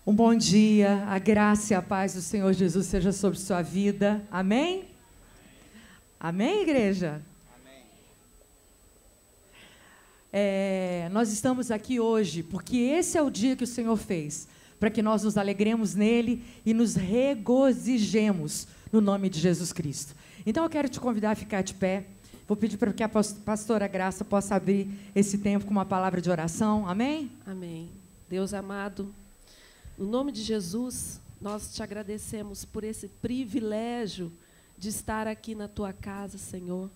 Um bom dia, a graça e a paz do Senhor Jesus seja sobre sua vida. Amém? Amém, igreja? Amém. Nós estamos aqui hoje porque esse é o dia que o Senhor fez, para que nós nos alegremos nele e nos regozijemos no nome de Jesus Cristo. Então eu quero te convidar a ficar de pé. Vou pedir para que a pastora Graça possa abrir esse tempo com uma palavra de oração. Amém? Amém. Deus amado, no nome de Jesus, nós te agradecemos por esse privilégio de estar aqui na tua casa, Senhor.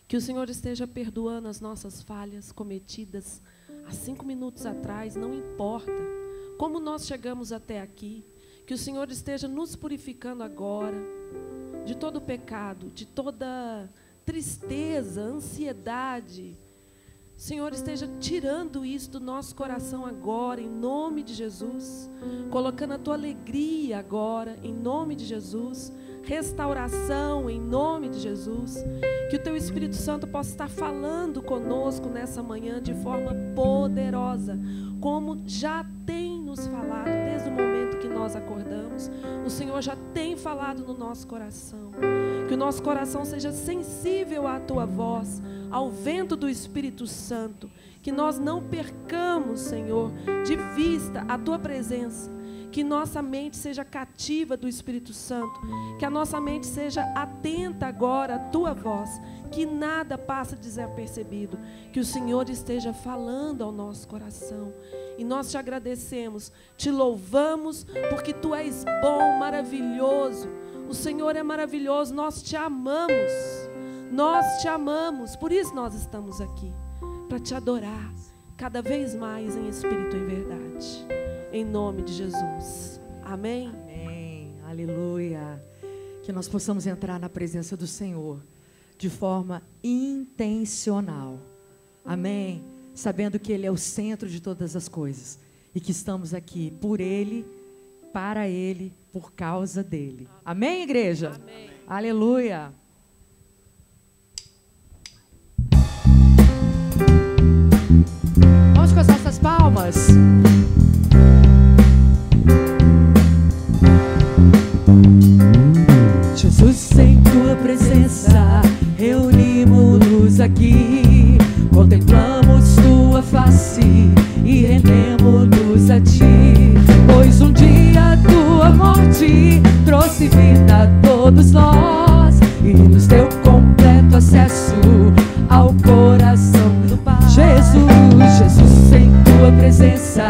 Que o Senhor esteja perdoando as nossas falhas cometidas há 5 minutos atrás, não importa como nós chegamos até aqui. Que o Senhor esteja nos purificando agora de todo pecado, de toda tristeza, ansiedade. Senhor, esteja tirando isso do nosso coração agora, em nome de Jesus. Colocando a tua alegria agora, em nome de Jesus. Restauração, em nome de Jesus. Que o teu Espírito Santo possa estar falando conosco nessa manhã de forma poderosa, como já tem nos falado desde o momento que nós acordamos. O Senhor já tem falado no nosso coração. Que o nosso coração seja sensível à tua voz, ao vento do Espírito Santo. Que nós não percamos, Senhor, de vista a tua presença. Que nossa mente seja cativa do Espírito Santo. Que a nossa mente seja atenta agora à tua voz. Que nada passe desapercebido. Que o Senhor esteja falando ao nosso coração. E nós te agradecemos, te louvamos, porque tu és bom, maravilhoso. O Senhor é maravilhoso, nós te amamos. Nós te amamos, por isso nós estamos aqui. Para te adorar cada vez mais em espírito e em verdade. Em nome de Jesus. Amém? Amém. Aleluia. Que nós possamos entrar na presença do Senhor de forma intencional. Amém? Sabendo que Ele é o centro de todas as coisas. E que estamos aqui por Ele, para Ele, por causa dEle. Amém, igreja? Amém. Aleluia. Vamos com as nossas palmas. Jesus, em tua presença, reunimos-nos aqui, contemplamos tua face e rendemos-nos a ti, pois um dia tua morte trouxe vida a todos nós e nos deu completo acesso ao coração do Pai. Jesus, Jesus, em tua presença,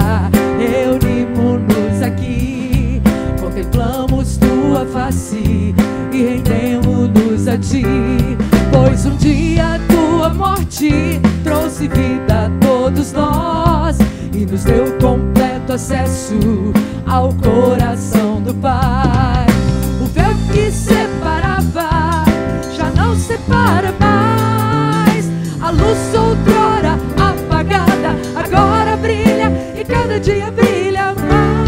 reunimos-nos aqui, contemplamos tua face e rendemos-nos a ti, pois um dia tua morte trouxe vida a todos nós e nos deu completo acesso ao coração do Pai. O véu que separava já não separa mais, a luz outrora apagada agora brilha e cada dia brilha mais.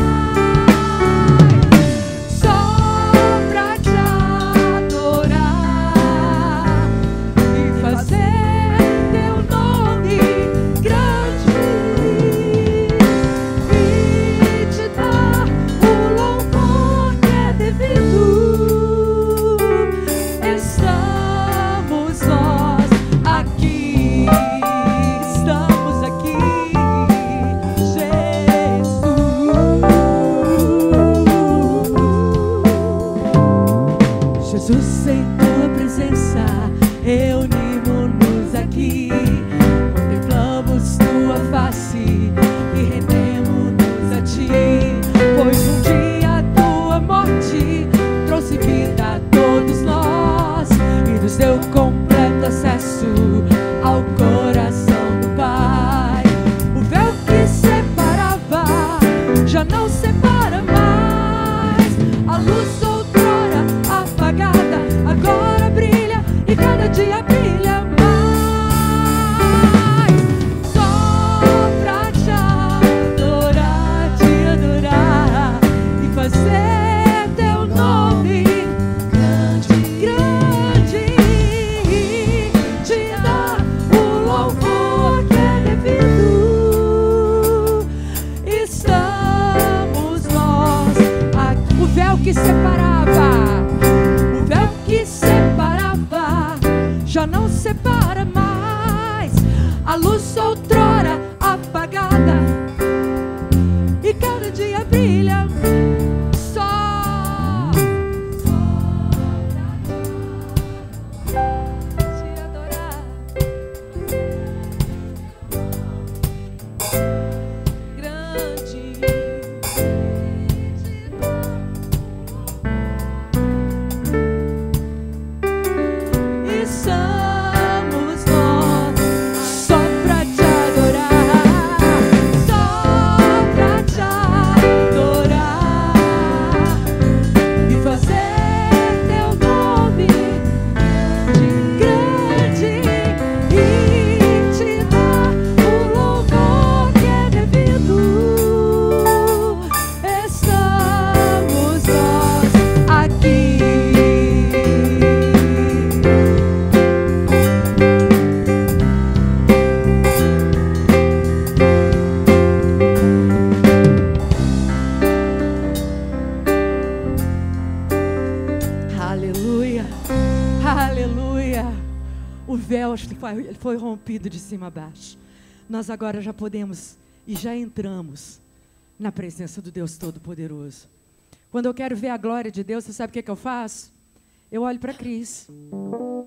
Louvor que separava, o véu que separava, já não separa mais. A luz outrora apagada, e cada dia brilha só pra te adorar. Grande e somos nós, só pra te adorar, só pra te adorar e fazer teu nome grande e te dar o louvor que é devido. Estamos nós aqui. Aleluia, aleluia. O véu foi rompido de cima a baixo. Nós agora já podemos e já entramos na presença do Deus Todo-Poderoso. Quando eu quero ver a glória de Deus, você sabe o que eu faço? Eu olho para Cris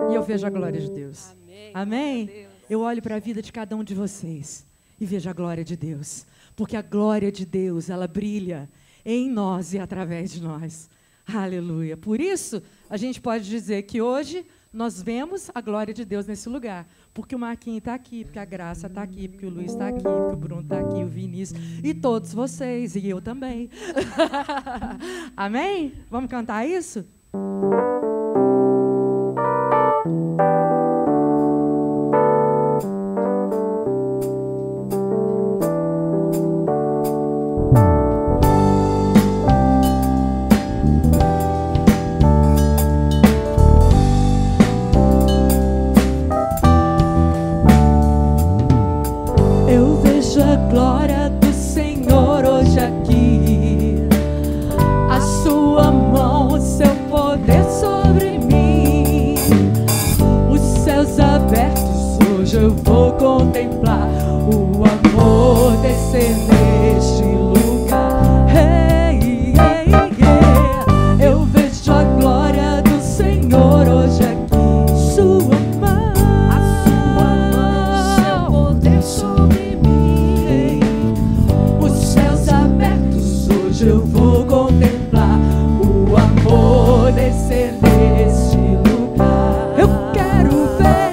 e eu vejo a glória de Deus. Amém. Amém? Glória a Deus. Eu olho para a vida de cada um de vocês e vejo a glória de Deus. Porque a glória de Deus, ela brilha em nós e através de nós. Aleluia. Por isso, a gente pode dizer que hoje nós vemos a glória de Deus nesse lugar. Porque o Marquinhos está aqui, porque a Graça está aqui, porque o Luiz está aqui, porque o Bruno está aqui, o Vinícius e todos vocês, e eu também. Amém? Vamos cantar isso? Eu vejo a glória do Senhor hoje aqui, a sua mão, o seu poder sobre mim, os céus abertos, hoje eu vou contemplar o amor descer neste lugar. Hey, hey, yeah. Eu vejo a glória do Senhor hoje aqui, sua mão, seu poder sobre mim, os céus abertos, hoje eu vou contemplar o amor descer neste lugar. Eu quero ver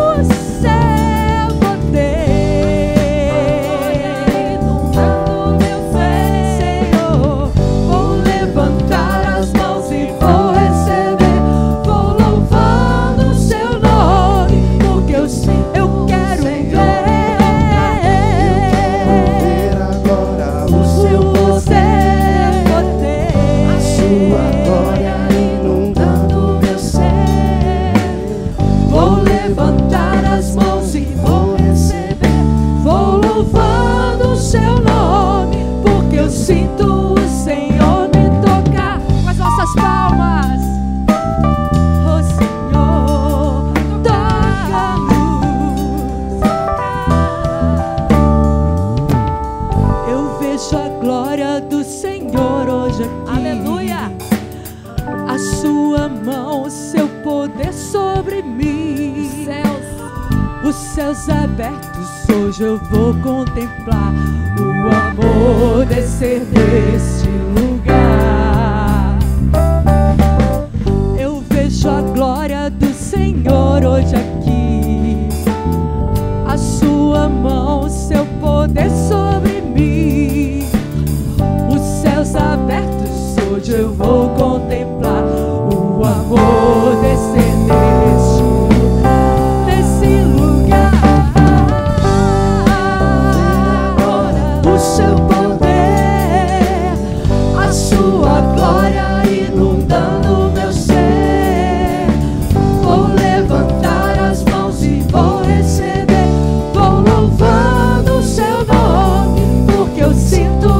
o seu poder inundando meu ser, Senhor. Vou levantar as mãos e vou receber, vou louvando o seu nome, porque eu quero ver Agora o seu poder, a sua glória inundando meu ser. vou levantar as mãos e vou receber, vou louvando o seu nome, porque eu sinto o Senhor me tocar com as nossas palmas. Oh Senhor, toca-nos. Eu vejo a glória do Senhor hoje aqui. Aleluia. A sua mão, o seu poder sobre mim, os céus abertos, hoje eu vou contemplar o amor descer neste lugar. Eu vejo a glória do Senhor hoje aqui, a sua mão, o seu poder sobre mim, os céus abertos, hoje eu vou contemplar o amor descer neste lugar, nesse lugar. O seu poder, a sua glória inundando meu ser. Vou levantar as mãos e vou receber, vou louvando o seu nome, porque eu sinto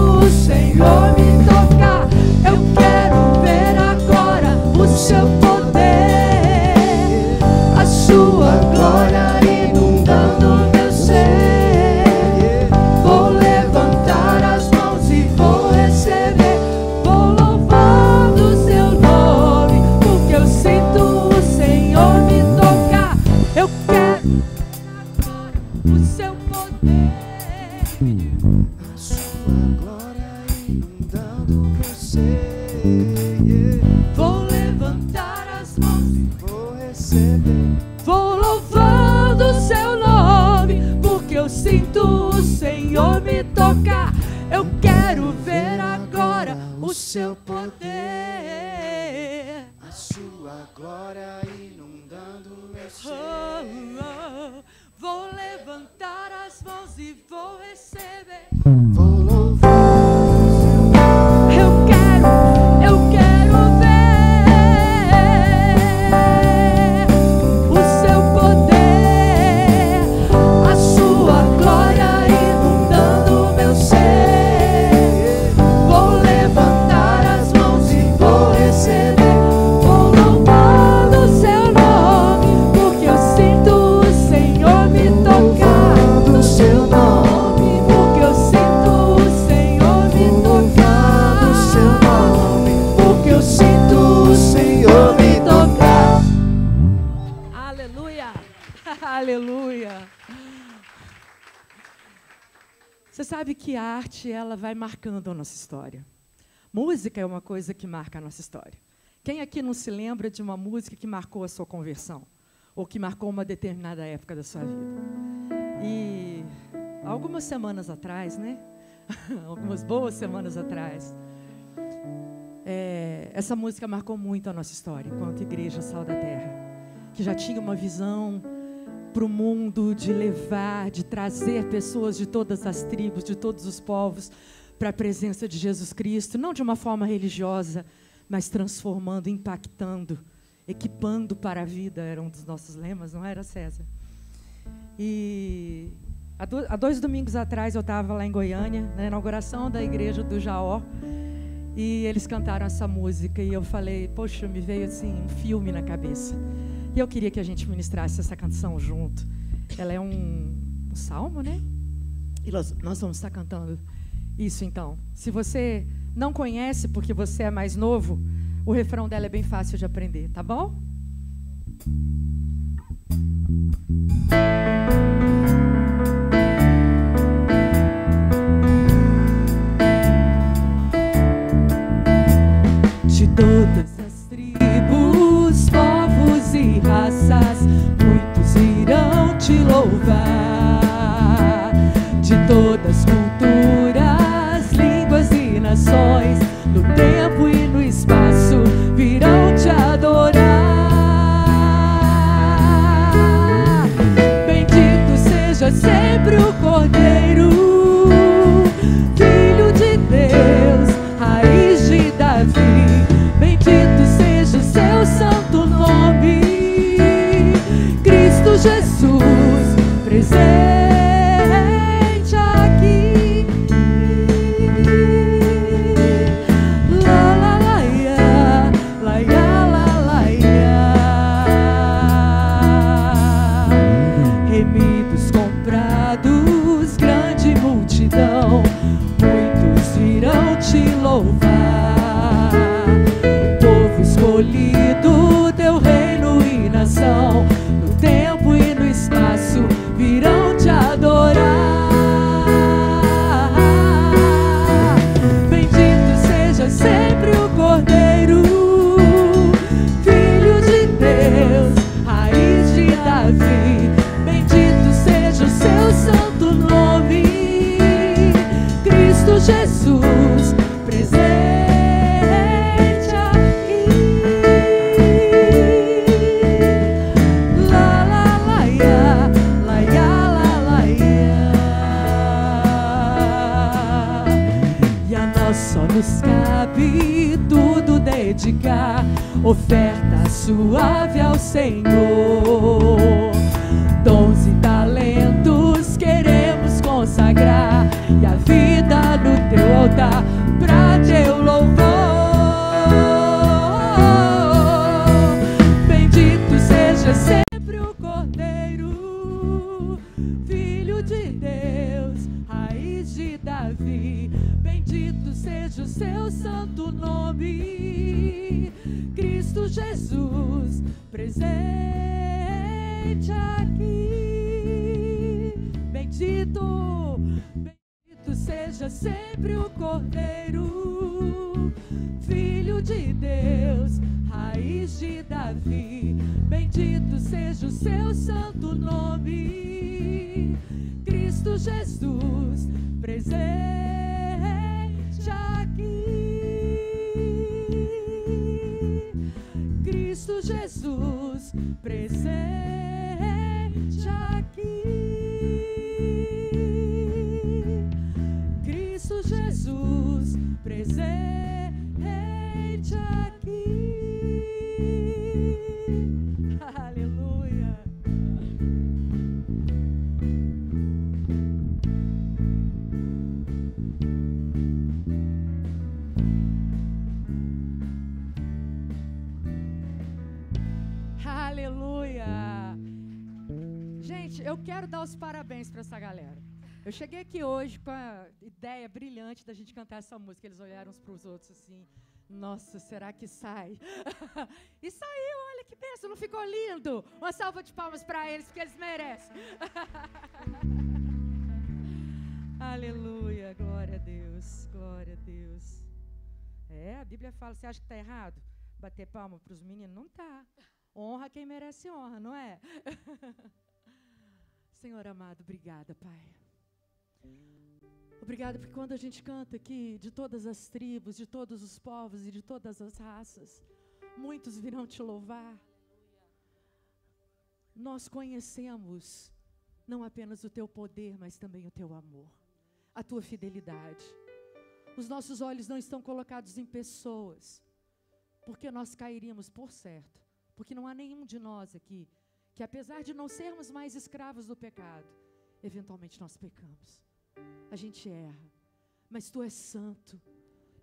glória inundando meu ser. Vou levantar as mãos e Vou receber. vou louvando o seu nome, porque eu sinto o Senhor me tocar. Eu quero ver agora o seu poder. A sua glória inundando meu ser. Vou levantar as mãos e vou receber. Vou louvar o seu nome. Eu quero ver o seu poder, a sua glória inundando meu ser. Vou levantar as mãos e vou receber. Vou louvar o seu nome, porque eu sinto o Senhor me tocar. Louvando o seu nome. Porque eu sinto o Senhor me tocar. Louvando o seu nome. Porque eu sinto o Senhor me tocar. Aleluia. Aleluia. Você sabe que a arte, ela vai marcando a nossa história. Música é uma coisa que marca a nossa história. Quem aqui não se lembra de uma música que marcou a sua conversão? Ou que marcou uma determinada época da sua vida? E algumas semanas atrás, né? Algumas boas semanas atrás, essa música marcou muito a nossa história, enquanto Igreja Sal da Terra, que já tinha uma visão para o mundo de levar, de trazer pessoas de todas as tribos, de todos os povos, para a presença de Jesus Cristo, não de uma forma religiosa, mas transformando, impactando, equipando para a vida, era um dos nossos lemas, não era, César? E há 2 domingos atrás eu estava lá em Goiânia, na inauguração da igreja do Jaó, e eles cantaram essa música, e eu falei, poxa, me veio assim um filme na cabeça. E eu queria que a gente ministrasse essa canção junto. Ela é um salmo, né? E nós vamos estar cantando isso, então. Se você não conhece, porque você é mais novo, o refrão dela é bem fácil de aprender, tá bom? De todas as tribos, povos e raças, muitos irão te louvar. De todas as culturas, línguas e nações, no tempo e no espaço, virão te adorar. Bendito seja sempre o Cordeiro, Filho de Deus, raiz de Davi. Bendito seja o seu santo nome, Cristo Jesus, presente aqui. La la la ya, la ya la la ya. Remidos, comprados, grande multidão, muitos virão te louvar. Povo escolhido, teu reino e nação, no tempo e no espaço, virão te adorar. Bendito seja sempre o Cordeiro, Filho de Deus, raiz de Davi. Bendito seja o seu santo nome, Cristo Jesus, presente aqui. La la la ya, la ya la la ya. E a nós só nos cabe tudo dedicar, oferta suave ao Senhor. Dons e talentos queremos consagrar, e a vida no teu altar pra teu louvor. Bendito seja sempre o Cordeiro, Filho de Deus, raiz de Davi. Bendito seja o seu santo nome, Cristo Jesus, presente aqui. Bendito seja seja sempre o Cordeiro, Filho de Deus, raiz de Davi. Bendito seja o seu santo nome, Cristo Jesus, presente aqui. Cristo Jesus, presente aqui. Cristo Jesus, presente aqui. Aleluia. Aleluia. Gente, eu quero dar os parabéns para essa galera. Eu cheguei aqui hoje com a ideia brilhante da gente cantar essa música. Eles olharam uns para os outros assim: nossa, será que sai? E saiu, olha que bênção, não ficou lindo? Uma salva de palmas para eles, porque eles merecem. Aleluia, glória a Deus, glória a Deus. A Bíblia fala, você acha que está errado bater palma para os meninos? Não está. Honra quem merece honra, não é? Senhor amado, obrigada, Pai. Obrigada porque quando a gente canta aqui de todas as tribos, de todos os povos e de todas as raças, muitos virão te louvar. Nós conhecemos não apenas o teu poder, mas também o teu amor, a tua fidelidade. Os nossos olhos não estão colocados em pessoas, porque nós cairíamos, por certo, porque não há nenhum de nós aqui que, apesar de não sermos mais escravos do pecado, eventualmente nós pecamos. A gente erra, mas Tu és santo,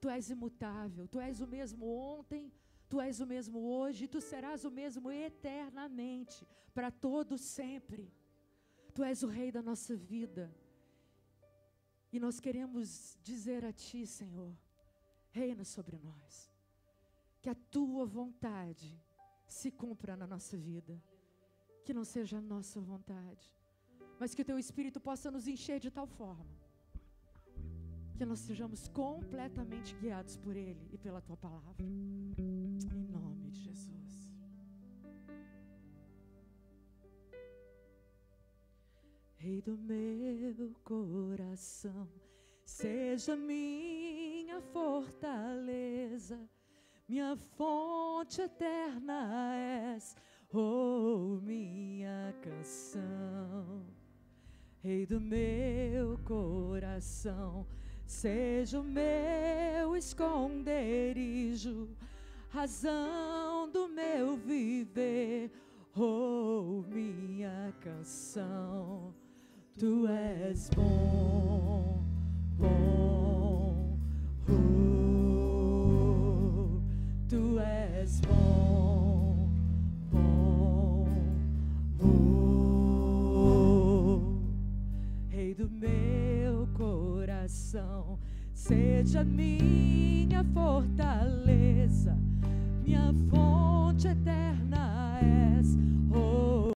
Tu és imutável, Tu és o mesmo ontem, Tu és o mesmo hoje, e Tu serás o mesmo eternamente, para todo sempre. Tu és o Rei da nossa vida, e nós queremos dizer a Ti, Senhor, reina sobre nós, que a Tua vontade se cumpra na nossa vida, que não seja a nossa vontade, mas que o Teu Espírito possa nos encher de tal forma que nós sejamos completamente guiados por Ele e pela Tua palavra, em nome de Jesus. Rei do meu coração, seja minha fortaleza, minha fonte eterna és, oh, minha canção. Rei do meu coração, seja o meu esconderijo, razão do meu viver, oh, minha canção. Tu és bom, bom, Tu és bom, bom, Rei do meu coração, seja minha fortaleza, minha fonte eterna és, oh.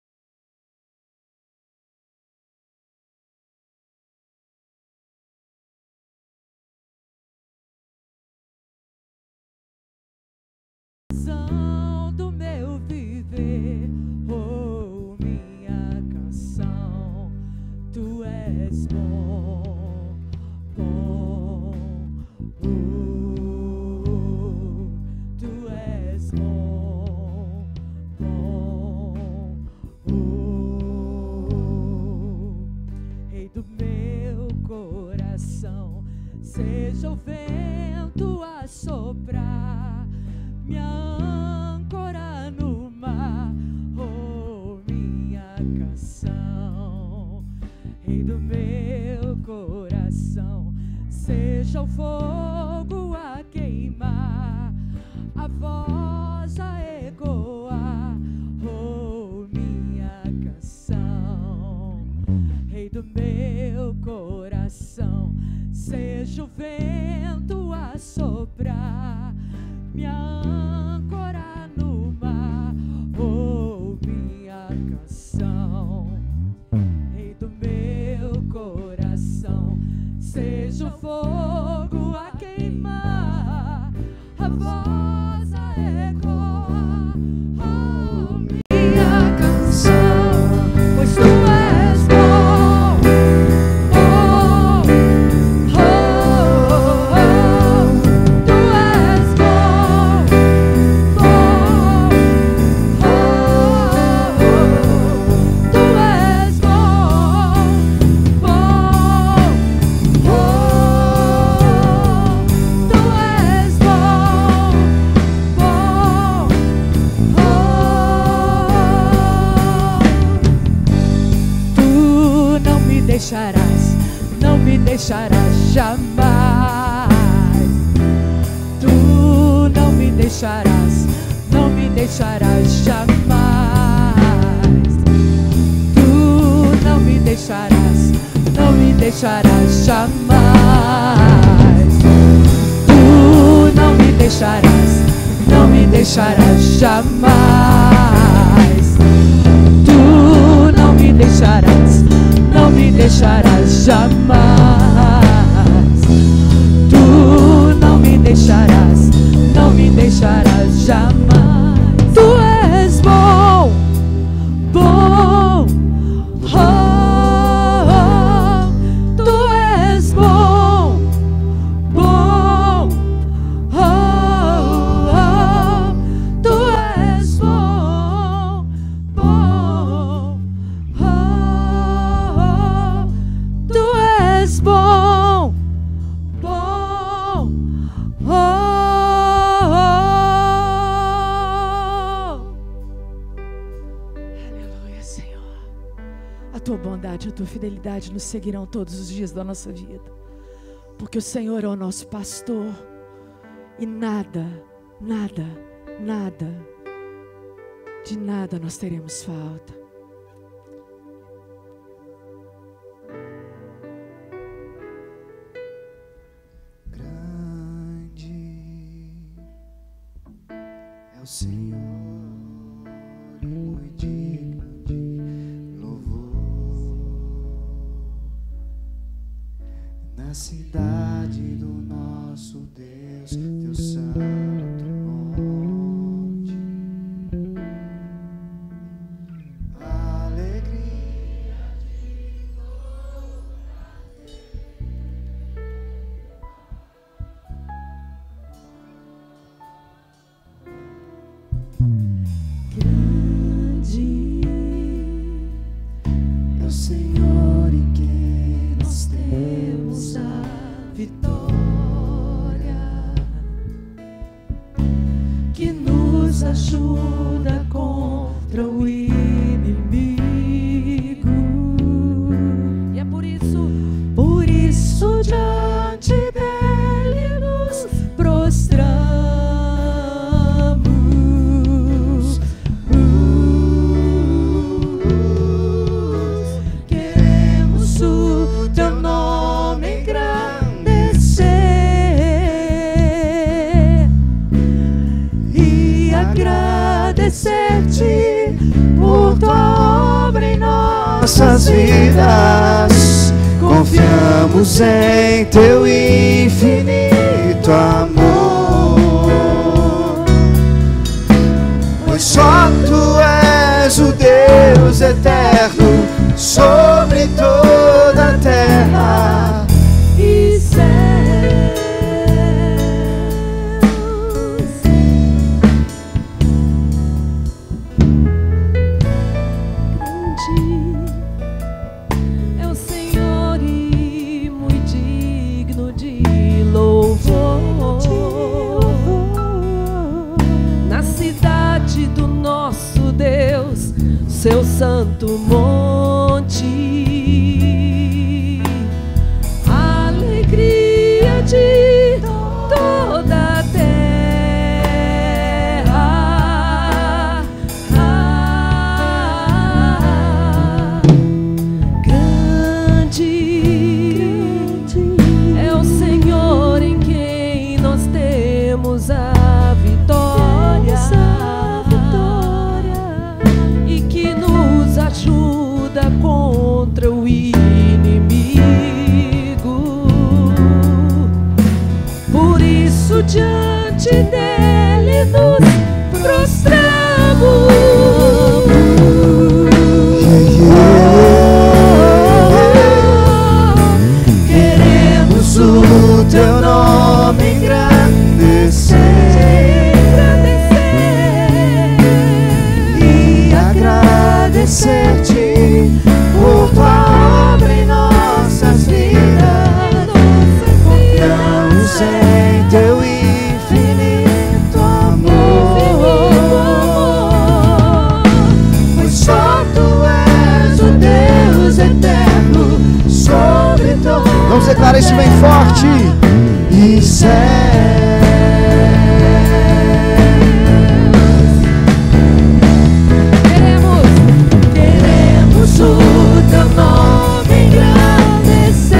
Do meu viver, oh, minha canção. Tu és bom, bom, Tu és bom, bom, Rei do meu coração, seja o vento a soprar, minha âncora no mar, oh, minha canção. Rei do meu coração, seja o fogo a queimar, a voz a ecoar, oh, minha canção. Rei do meu coração, seja o vento a soprar, minha âncora no mar, oh, minha canção. Rei do meu coração, seja o fogo fogo a queimar, a voz a ecoar, oh, minha canção, pois tu és bom, oh, oh, oh, tu és bom, bom, oh, tu és bom, bom, oh, tu és bom, bom, oh. Tu não me deixarás, não me deixarás jamais. Tu não me deixarás, não me deixarás jamais. Tu não me deixarás, não me deixarás jamais. Tu não me deixarás, não me deixarás jamais. Tu não me deixarás, não me deixarás jamais. Tu não me deixarás, não me deixarás jamais. Tu és bom, bom, oh, oh. Tu és bom, bom, oh, oh. Tu és bom, bom, oh, oh. Tu és bom, bom, oh, oh. Aleluia, Senhor. A tua bondade, a tua fidelidade nos seguirão todos os dias da nossa vida, porque o Senhor é o nosso pastor e nada, nada, nada, de nada nós teremos falta. Grande é o Senhor e muito digno de louvor. Na cidade do nosso Deus, teu santo monte, alegria de grande é o Senhor em quem nós temos a vitória, que nos ajuda contra o inimigo. E é por isso Diante dele nos prostramos. Queremos o teu nome engrandecer e agradecer-te por tua obra em nossas vidas. Confiamos em teu infinito amor, pois só tu és o Deus eterno sobre toda a terra e céus. é o Senhor e muito digno de louvor. Na cidade do nosso Deus, seu santo monte, alegria de toda a terra. Grande é o Senhor em quem nós temos a vitória, e que nos ajuda contra o inimigo. Por isso diante dele nos prostramos. Queremos o teu nome engrandecer e agradecer-te por tua obra em nossas vidas. Confiamos em teu infinito amor, pois só tu és o Deus eterno sobre todo. Vamos declarar isso bem forte. E queremos o teu nome engrandecer.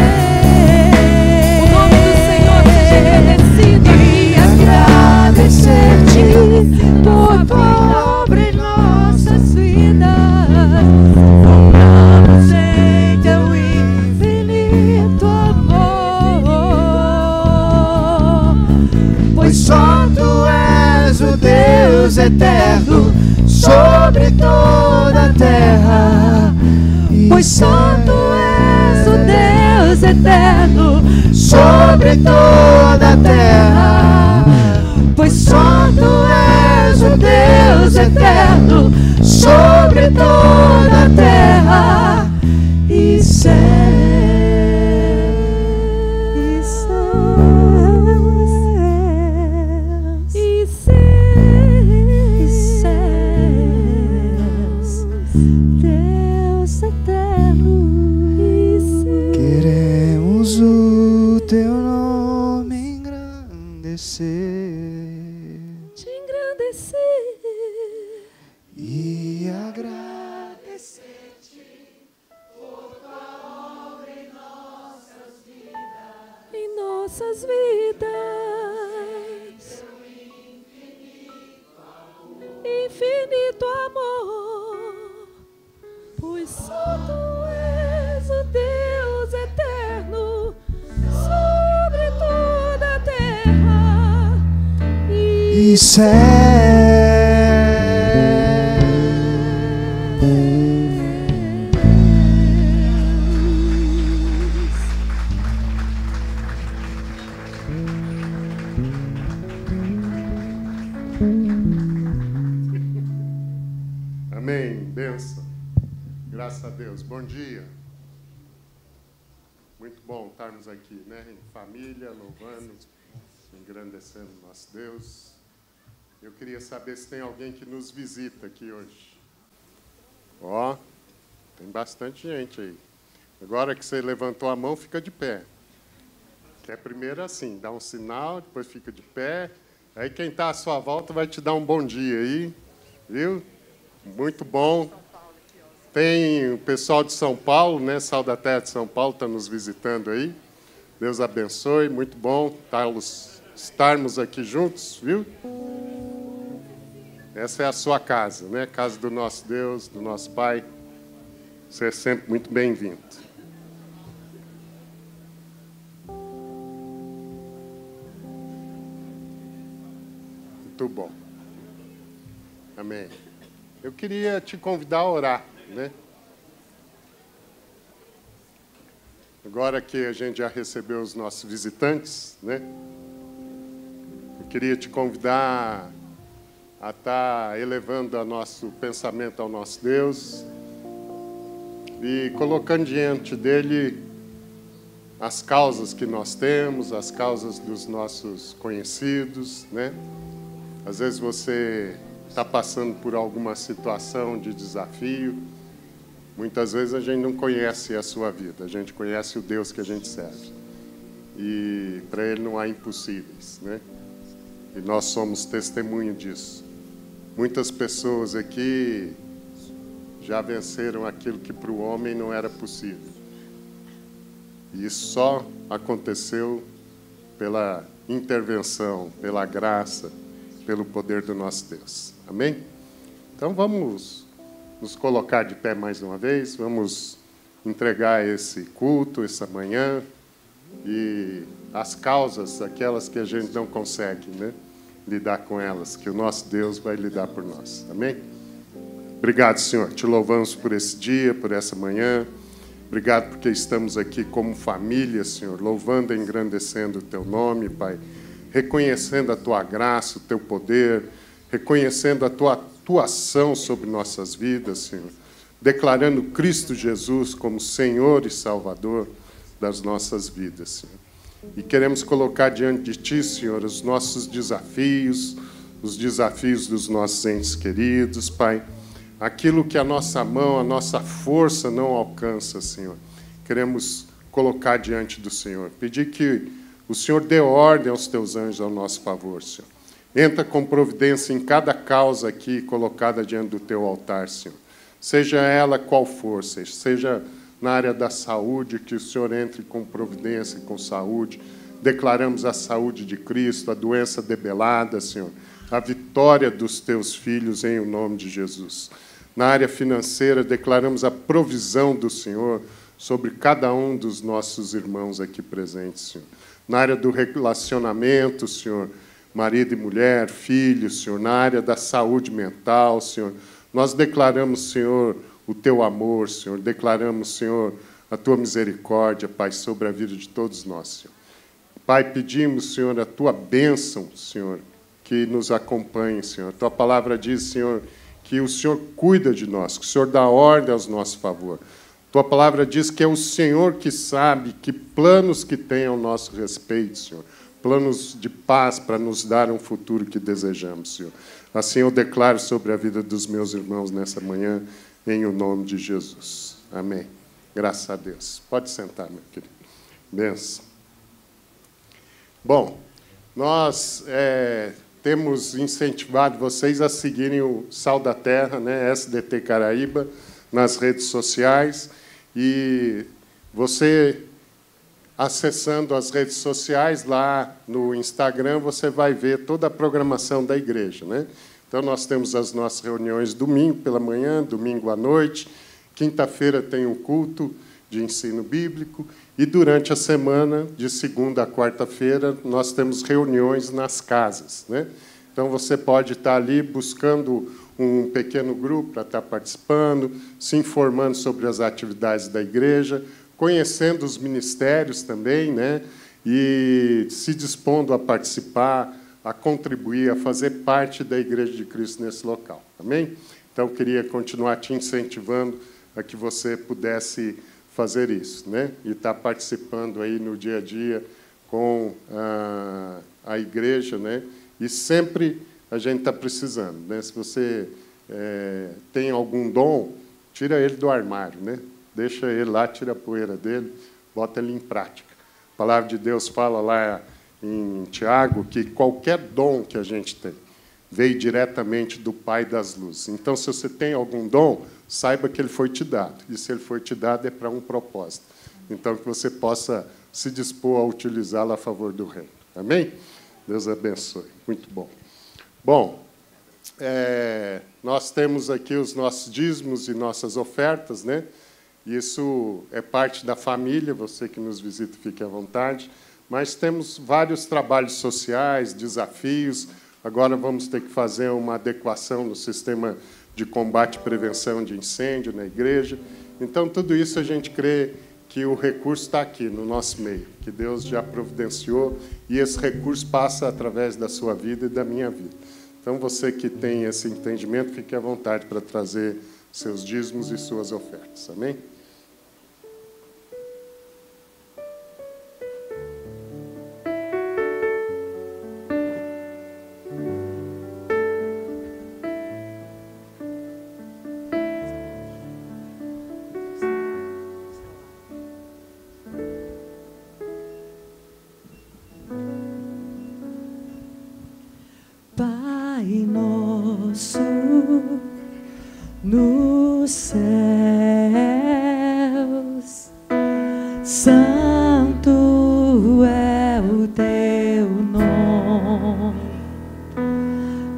O nome do Senhor seja agradecido E agradecer-te por tua obra em nossas vidas. Confiamos em teu infinito amor, pois só tu és o Deus eterno sobre toda a terra. Pois só tu és o Deus eterno sobre toda a terra. Pois só tu és o Deus eterno sobre toda a terra e céus. Deus eterno, queremos o teu nome engrandecer, te engrandecer e agradecer-te por tua obra em nossas vidas. em nossas vidas. Infinito amor, pois só tu és o Deus eterno sobre toda a terra E Amém. Benção. Graças a Deus. Bom dia. Muito bom estarmos aqui, né? Em família, louvando, engrandecendo nosso Deus. Eu queria saber se tem alguém que nos visita aqui hoje. Ó, tem bastante gente aí. Agora que você levantou a mão, fica de pé. Que é primeiro assim, dá um sinal, depois fica de pé. Aí quem está à sua volta vai te dar um bom dia aí, viu? Muito bom. Tem o pessoal de São Paulo, né? Sal da Terra de São Paulo está nos visitando aí. Deus abençoe, muito bom estarmos aqui juntos, viu? Essa é a sua casa, né? Casa do nosso Deus, do nosso Pai. Você é sempre muito bem-vindo. Muito bom. Amém. Eu queria te convidar a orar, né? Agora que a gente já recebeu os nossos visitantes, né? Eu queria te convidar a estar elevando o nosso pensamento ao nosso Deus e colocando diante dele as causas que nós temos, as causas dos nossos conhecidos, né? Às vezes você está passando por alguma situação de desafio. Muitas vezes a gente não conhece a sua vida, a gente conhece o Deus que a gente serve. E para Ele não há impossíveis, né? E nós somos testemunho disso. Muitas pessoas aqui já venceram aquilo que para o homem não era possível. E isso só aconteceu pela intervenção, pela graça, pelo poder do nosso Deus. Amém? Então vamos nos colocar de pé mais uma vez, vamos entregar esse culto essa manhã e as causas, aquelas que a gente não consegue, né, lidar com elas, que o nosso Deus vai lidar por nós. Amém? Obrigado, Senhor. Te louvamos por esse dia, por essa manhã. Obrigado porque estamos aqui como família, Senhor, louvando e engrandecendo o Teu nome, Pai, reconhecendo a Tua graça, o Teu poder, reconhecendo a Tua atuação sobre nossas vidas, Senhor, declarando Cristo Jesus como Senhor e Salvador das nossas vidas, Senhor. E queremos colocar diante de Ti, Senhor, os nossos desafios, os desafios dos nossos entes queridos, Pai, aquilo que a nossa mão, a nossa força não alcança, Senhor. Queremos colocar diante do Senhor, pedir que o Senhor dê ordem aos Teus anjos ao nosso favor, Senhor. Entra com providência em cada causa aqui colocada diante do Teu altar, Senhor. Seja ela qual for, seja na área da saúde, que o Senhor entre com providência e com saúde. Declaramos a saúde de Cristo, a doença debelada, Senhor, a vitória dos Teus filhos em o nome de Jesus. Na área financeira, declaramos a provisão do Senhor sobre cada um dos nossos irmãos aqui presentes, Senhor. Na área do relacionamento, Senhor, marido e mulher, filhos, Senhor. Na área da saúde mental, Senhor, nós declaramos, Senhor, o Teu amor, Senhor. Declaramos, Senhor, a Tua misericórdia, Pai, sobre a vida de todos nós, Senhor. Pai, pedimos, Senhor, a Tua bênção, Senhor, que nos acompanhe, Senhor. Tua palavra diz, Senhor, que o Senhor cuida de nós, que o Senhor dá ordem aos nossos favor. Tua palavra diz que é o Senhor que sabe que planos que tem ao nosso respeito, Senhor. Planos de paz para nos dar um futuro que desejamos, Senhor. Assim eu declaro sobre a vida dos meus irmãos nessa manhã, em o nome de Jesus. Amém. Graças a Deus. Pode sentar, meu querido. Benção. Bom, nós temos incentivado vocês a seguirem o Sal da Terra, né, SDT Caraíba, nas redes sociais. E você, acessando as redes sociais, lá no Instagram, você vai ver toda a programação da igreja, né? Então, nós temos as nossas reuniões domingo pela manhã, domingo à noite, quinta-feira tem um culto de ensino bíblico, e durante a semana, de segunda a quarta-feira, nós temos reuniões nas casas, né? Então, você pode estar ali buscando um pequeno grupo para estar participando, se informando sobre as atividades da igreja, conhecendo os ministérios também, né? E se dispondo a participar, a contribuir, a fazer parte da Igreja de Cristo nesse local. Amém? Então, queria continuar te incentivando a que você pudesse fazer isso, né? E estar participando aí no dia a dia com a igreja, né? E sempre a gente está precisando, né? Se você tem algum dom, tira ele do armário, né? Deixa ele lá, tira a poeira dele, bota ele em prática. A palavra de Deus fala lá em Tiago que qualquer dom que a gente tem veio diretamente do Pai das luzes. Então, se você tem algum dom, saiba que ele foi te dado. E se ele foi te dado, é para um propósito. Então, que você possa se dispor a utilizá-lo a favor do reino. Amém? Deus abençoe. Muito bom. Bom, nós temos aqui os nossos dízimos e nossas ofertas, né? Isso é parte da família, você que nos visita, fique à vontade. Mas temos vários trabalhos sociais, desafios. Agora vamos ter que fazer uma adequação no sistema de combate e prevenção de incêndio na igreja. Então, tudo isso a gente crê que o recurso está aqui, no nosso meio, que Deus já providenciou, e esse recurso passa através da sua vida e da minha vida. Então, você que tem esse entendimento, fique à vontade para trazer seus dízimos e suas ofertas. Amém? Pai nosso nos céus, santo é o teu nome,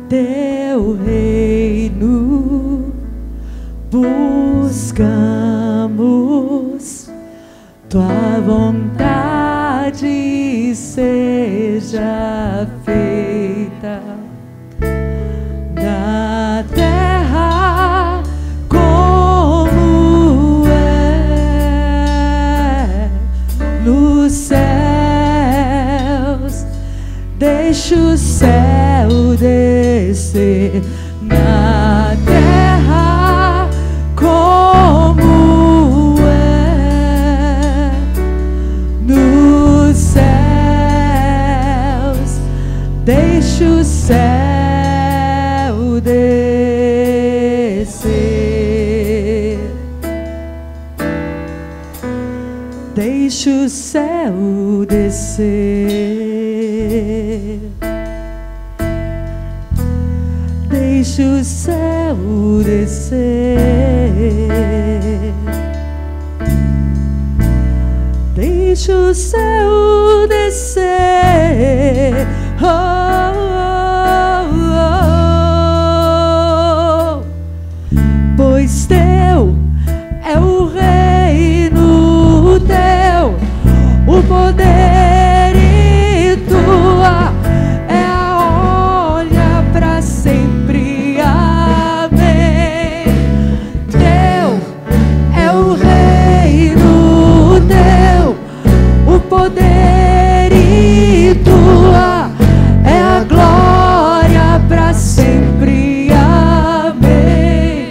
teu reino buscamos, tua vontade, Senhor. seja feita na terra como é nos céus. Deixa o céu descer na terra como é nos céus. Deixa o céu descer. Deixa o céu descer. Deixa o céu descer. Deixa o céu descer. Oh, oh, oh, oh. Pois teu é o reino, teu o poder e tua é a olha para sempre. Amém. Teu é o reino, teu o poder e tua é a glória para sempre. Amém.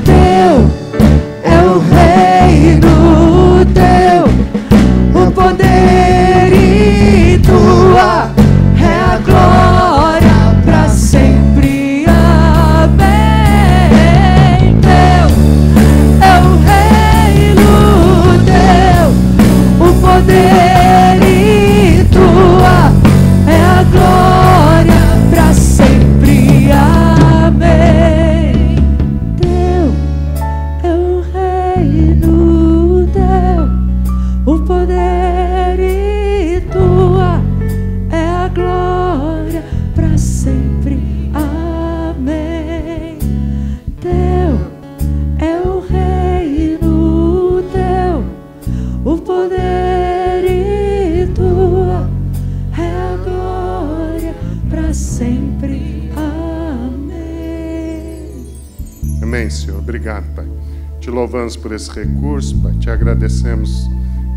Teu é o reino, teu o poder e tua é a glória para sempre. Amém. Teu é o reino, teu o poder e tua é a glória para sempre. Amém. Teu é o reino, teu o poder e tua é a glória para sempre. Amém. Teu é o reino, teu o poder e tua é a glória para sempre. Amém. Amém, Senhor. Obrigado, Pai. Te louvamos por esse recurso, Pai. Te agradecemos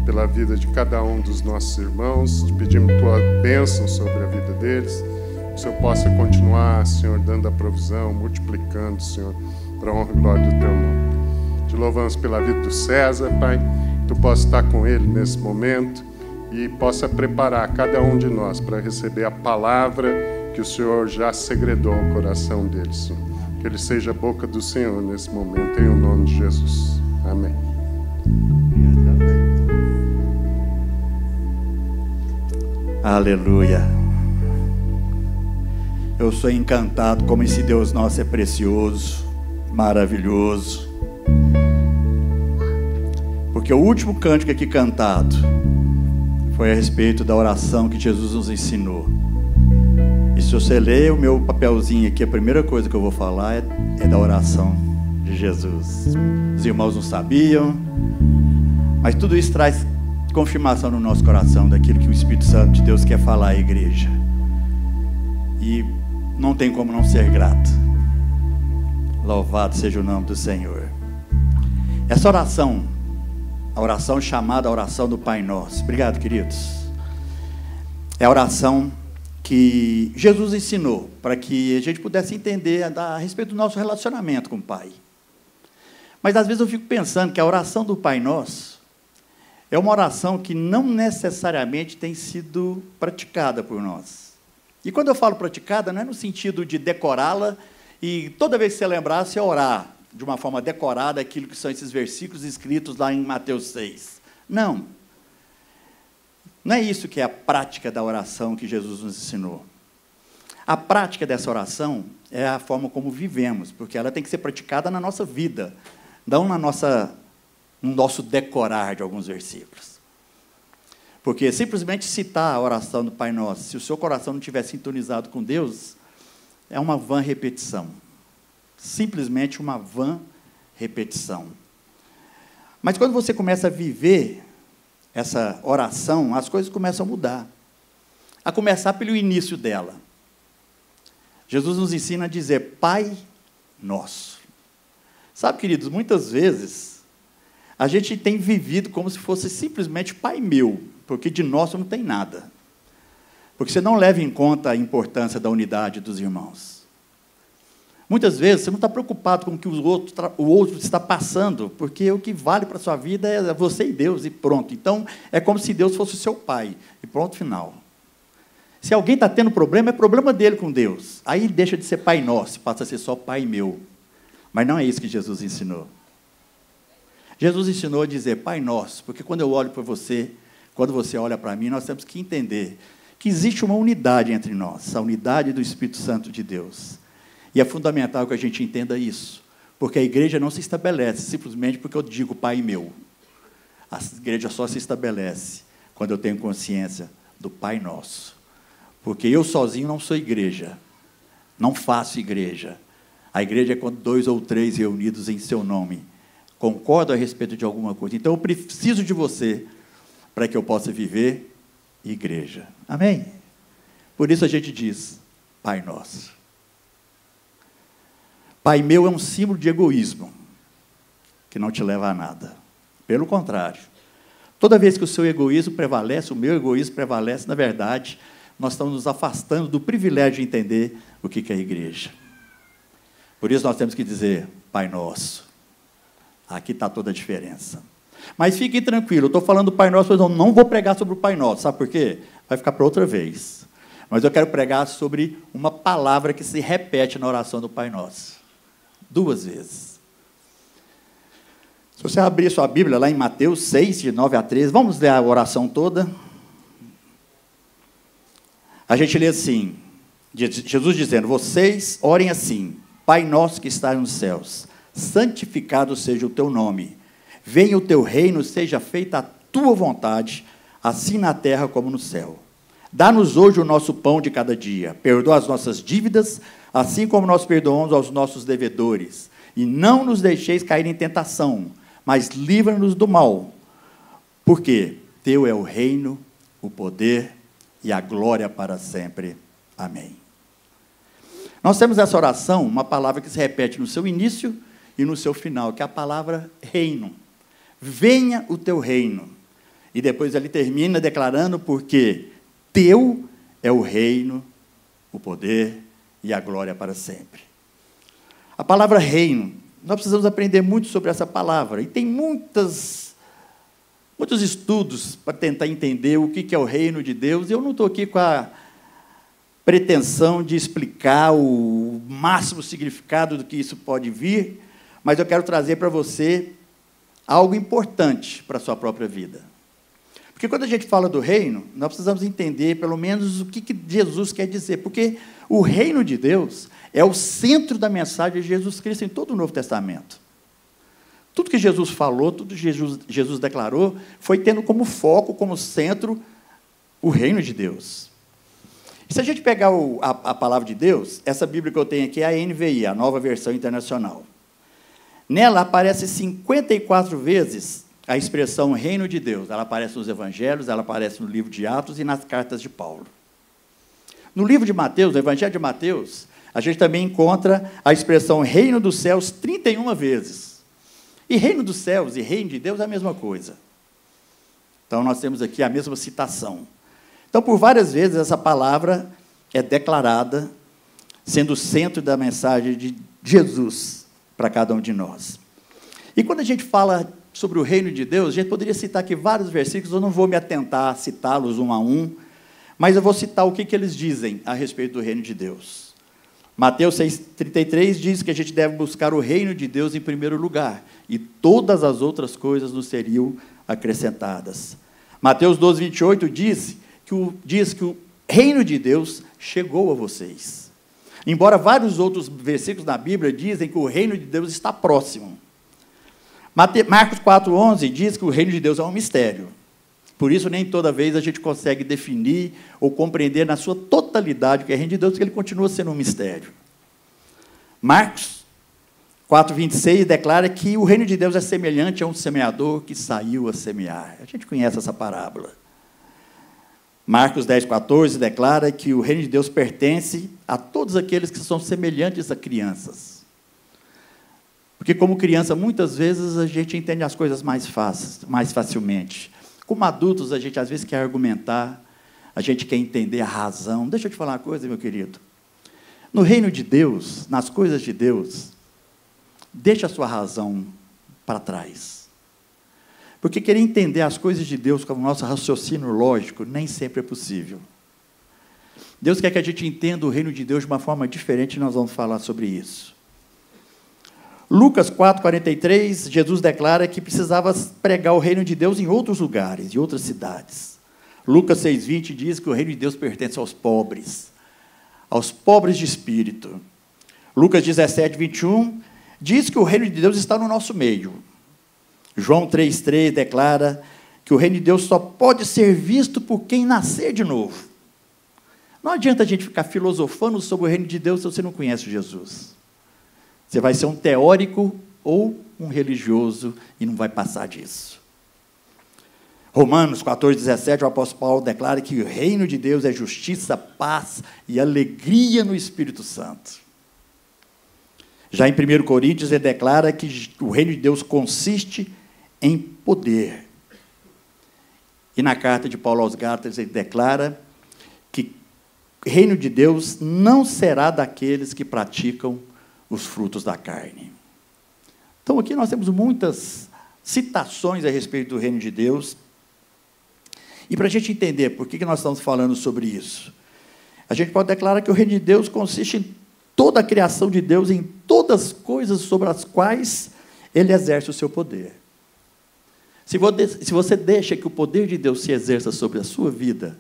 pela vida de cada um dos nossos irmãos. Te pedimos tua bênção sobre a vida deles. Que o Senhor possa continuar, Senhor, dando a provisão, multiplicando, Senhor, para a honra e glória do teu nome. Te louvamos pela vida do César, Pai. Que tu possa estar com ele nesse momento e possa preparar cada um de nós para receber a palavra que o Senhor já segredou ao coração dele, Senhor. Que ele seja a boca do Senhor nesse momento, em o nome de Jesus. Amém. Aleluia. Eu sou encantado como esse Deus nosso é precioso, maravilhoso. Porque o último cântico aqui cantado foi a respeito da oração que Jesus nos ensinou. E se você ler o meu papelzinho aqui, a primeira coisa que eu vou falar é da oração de Jesus. Os irmãos não sabiam, mas tudo isso traz confirmação no nosso coração daquilo que o Espírito Santo de Deus quer falar à igreja. E não tem como não ser grato. Louvado seja o nome do Senhor. Essa oração, a oração chamada a oração do Pai Nosso. Obrigado, queridos. É a oração que Jesus ensinou para que a gente pudesse entender a respeito do nosso relacionamento com o Pai. Mas às vezes eu fico pensando que a oração do Pai Nosso é uma oração que não necessariamente tem sido praticada por nós. E quando eu falo praticada, não é no sentido de decorá-la e toda vez que você lembrar, você orar de uma forma decorada aquilo que são esses versículos escritos lá em Mateus 6. Não. Não é isso que é a prática da oração que Jesus nos ensinou. A prática dessa oração é a forma como vivemos, porque ela tem que ser praticada na nossa vida, não no nosso decorar de alguns versículos. Porque simplesmente citar a oração do Pai Nosso, se o seu coração não estiver sintonizado com Deus, é uma vã repetição. Simplesmente uma vã repetição. Mas quando você começa a viver essa oração, as coisas começam a mudar. a começar pelo início dela. Jesus nos ensina a dizer Pai Nosso. Sabe, queridos, muitas vezes a gente tem vivido como se fosse simplesmente Pai meu, porque de nosso não tem nada. Porque você não leva em conta a importância da unidade dos irmãos. Muitas vezes você não está preocupado com o que o outro está passando, porque o que vale para a sua vida é você e Deus, e pronto. Então, é como se Deus fosse o seu pai, e pronto, final. Se alguém está tendo problema, é problema dele com Deus. Aí deixa de ser Pai Nosso, passa a ser só Pai meu. Mas não é isso que Jesus ensinou. Jesus ensinou a dizer Pai Nosso, porque quando eu olho para você, quando você olha para mim, nós temos que entender que existe uma unidade entre nós, a unidade do Espírito Santo de Deus. E é fundamental que a gente entenda isso, porque a igreja não se estabelece simplesmente porque eu digo Pai meu. A igreja só se estabelece quando eu tenho consciência do Pai Nosso. Porque eu sozinho não sou igreja, não faço igreja. A igreja é quando 2 ou 3 reunidos em seu nome concordam a respeito de alguma coisa. Então eu preciso de você para que eu possa viver igreja. Amém? Por isso a gente diz Pai Nosso. Pai meu é um símbolo de egoísmo, que não te leva a nada. Pelo contrário, toda vez que o seu egoísmo prevalece, o meu egoísmo prevalece, na verdade, nós estamos nos afastando do privilégio de entender o que é a igreja. Por isso nós temos que dizer, Pai Nosso. Aqui está toda a diferença. Mas fiquem tranquilos, eu estou falando do Pai Nosso, mas eu não vou pregar sobre o Pai Nosso. Sabe por quê? Vai ficar para outra vez. Mas eu quero pregar sobre uma palavra que se repete na oração do Pai Nosso. 2 vezes. Se você abrir sua Bíblia lá em Mateus 6, de 9 a 13, vamos ler a oração toda. A gente lê assim, Jesus dizendo, vocês orem assim, Pai nosso que estás nos céus, santificado seja o teu nome, venha o teu reino, seja feita a tua vontade, assim na terra como no céu. Dá-nos hoje o nosso pão de cada dia, perdoa as nossas dívidas, assim como nós perdoamos aos nossos devedores, e não nos deixeis cair em tentação, mas livra-nos do mal, porque teu é o reino, o poder e a glória para sempre. Amém. Nós temos essa oração, uma palavra que se repete no seu início e no seu final, que é a palavra reino. Venha o teu reino. E depois ele termina declarando, porque teu é o reino, o poder e a glória para sempre. A palavra reino, nós precisamos aprender muito sobre essa palavra, e tem muitos estudos para tentar entender o que é o reino de Deus, e eu não estou aqui com a pretensão de explicar o máximo significado do que isso pode vir, mas eu quero trazer para você algo importante para a sua própria vida. Porque quando a gente fala do reino, nós precisamos entender pelo menos o que Jesus quer dizer, porque o reino de Deus é o centro da mensagem de Jesus Cristo em todo o Novo Testamento. Tudo que Jesus falou, tudo que Jesus declarou, foi tendo como foco, como centro, o reino de Deus. E se a gente pegar a palavra de Deus, essa Bíblia que eu tenho aqui é a NVI, a Nova Versão Internacional. Nela aparece 54 vezes a expressão reino de Deus. Ela aparece nos evangelhos, ela aparece no livro de Atos e nas cartas de Paulo. No livro de Mateus, no evangelho de Mateus, a gente também encontra a expressão reino dos céus 31 vezes. E reino dos céus e reino de Deus é a mesma coisa. Então, nós temos aqui a mesma citação. Então, por várias vezes, essa palavra é declarada, sendo o centro da mensagem de Jesus para cada um de nós. E quando a gente fala sobre o reino de Deus, a gente poderia citar aqui vários versículos, eu não vou me atentar a citá-los um a um, mas eu vou citar o que eles dizem a respeito do reino de Deus. Mateus 6,33 diz que a gente deve buscar o reino de Deus em primeiro lugar, e todas as outras coisas nos seriam acrescentadas. Mateus 12,28 diz que o reino de Deus chegou a vocês. Embora vários outros versículos da Bíblia dizem que o reino de Deus está próximo. Marcos 4,11 diz que o reino de Deus é um mistério. Por isso, nem toda vez a gente consegue definir ou compreender na sua totalidade o que é o reino de Deus, porque ele continua sendo um mistério. Marcos 4,26 declara que o reino de Deus é semelhante a um semeador que saiu a semear. A gente conhece essa parábola. Marcos 10,14 declara que o reino de Deus pertence a todos aqueles que são semelhantes a crianças. Porque como criança, muitas vezes a gente entende as coisas mais facilmente. Como adultos, a gente às vezes quer argumentar, a gente quer entender a razão. Deixa eu te falar uma coisa, meu querido. No reino de Deus, nas coisas de Deus, deixa a sua razão para trás. Porque querer entender as coisas de Deus com o nosso raciocínio lógico nem sempre é possível. Deus quer que a gente entenda o reino de Deus de uma forma diferente, e nós vamos falar sobre isso. Lucas 4,43, Jesus declara que precisava pregar o reino de Deus em outros lugares, em outras cidades. Lucas 6,20 diz que o reino de Deus pertence aos pobres de espírito. Lucas 17,21 diz que o reino de Deus está no nosso meio. João 3,3 declara que o reino de Deus só pode ser visto por quem nascer de novo. Não adianta a gente ficar filosofando sobre o reino de Deus se você não conhece Jesus. Você vai ser um teórico ou um religioso e não vai passar disso. Romanos 14,17, o apóstolo Paulo declara que o reino de Deus é justiça, paz e alegria no Espírito Santo. Já em 1 Coríntios, ele declara que o reino de Deus consiste em poder. E na carta de Paulo aos Gálatas, ele declara que o reino de Deus não será daqueles que praticam os frutos da carne. Então, aqui nós temos muitas citações a respeito do reino de Deus. E para a gente entender por que nós estamos falando sobre isso, a gente pode declarar que o reino de Deus consiste em toda a criação de Deus, em todas as coisas sobre as quais Ele exerce o seu poder. Se você deixa que o poder de Deus se exerça sobre a sua vida,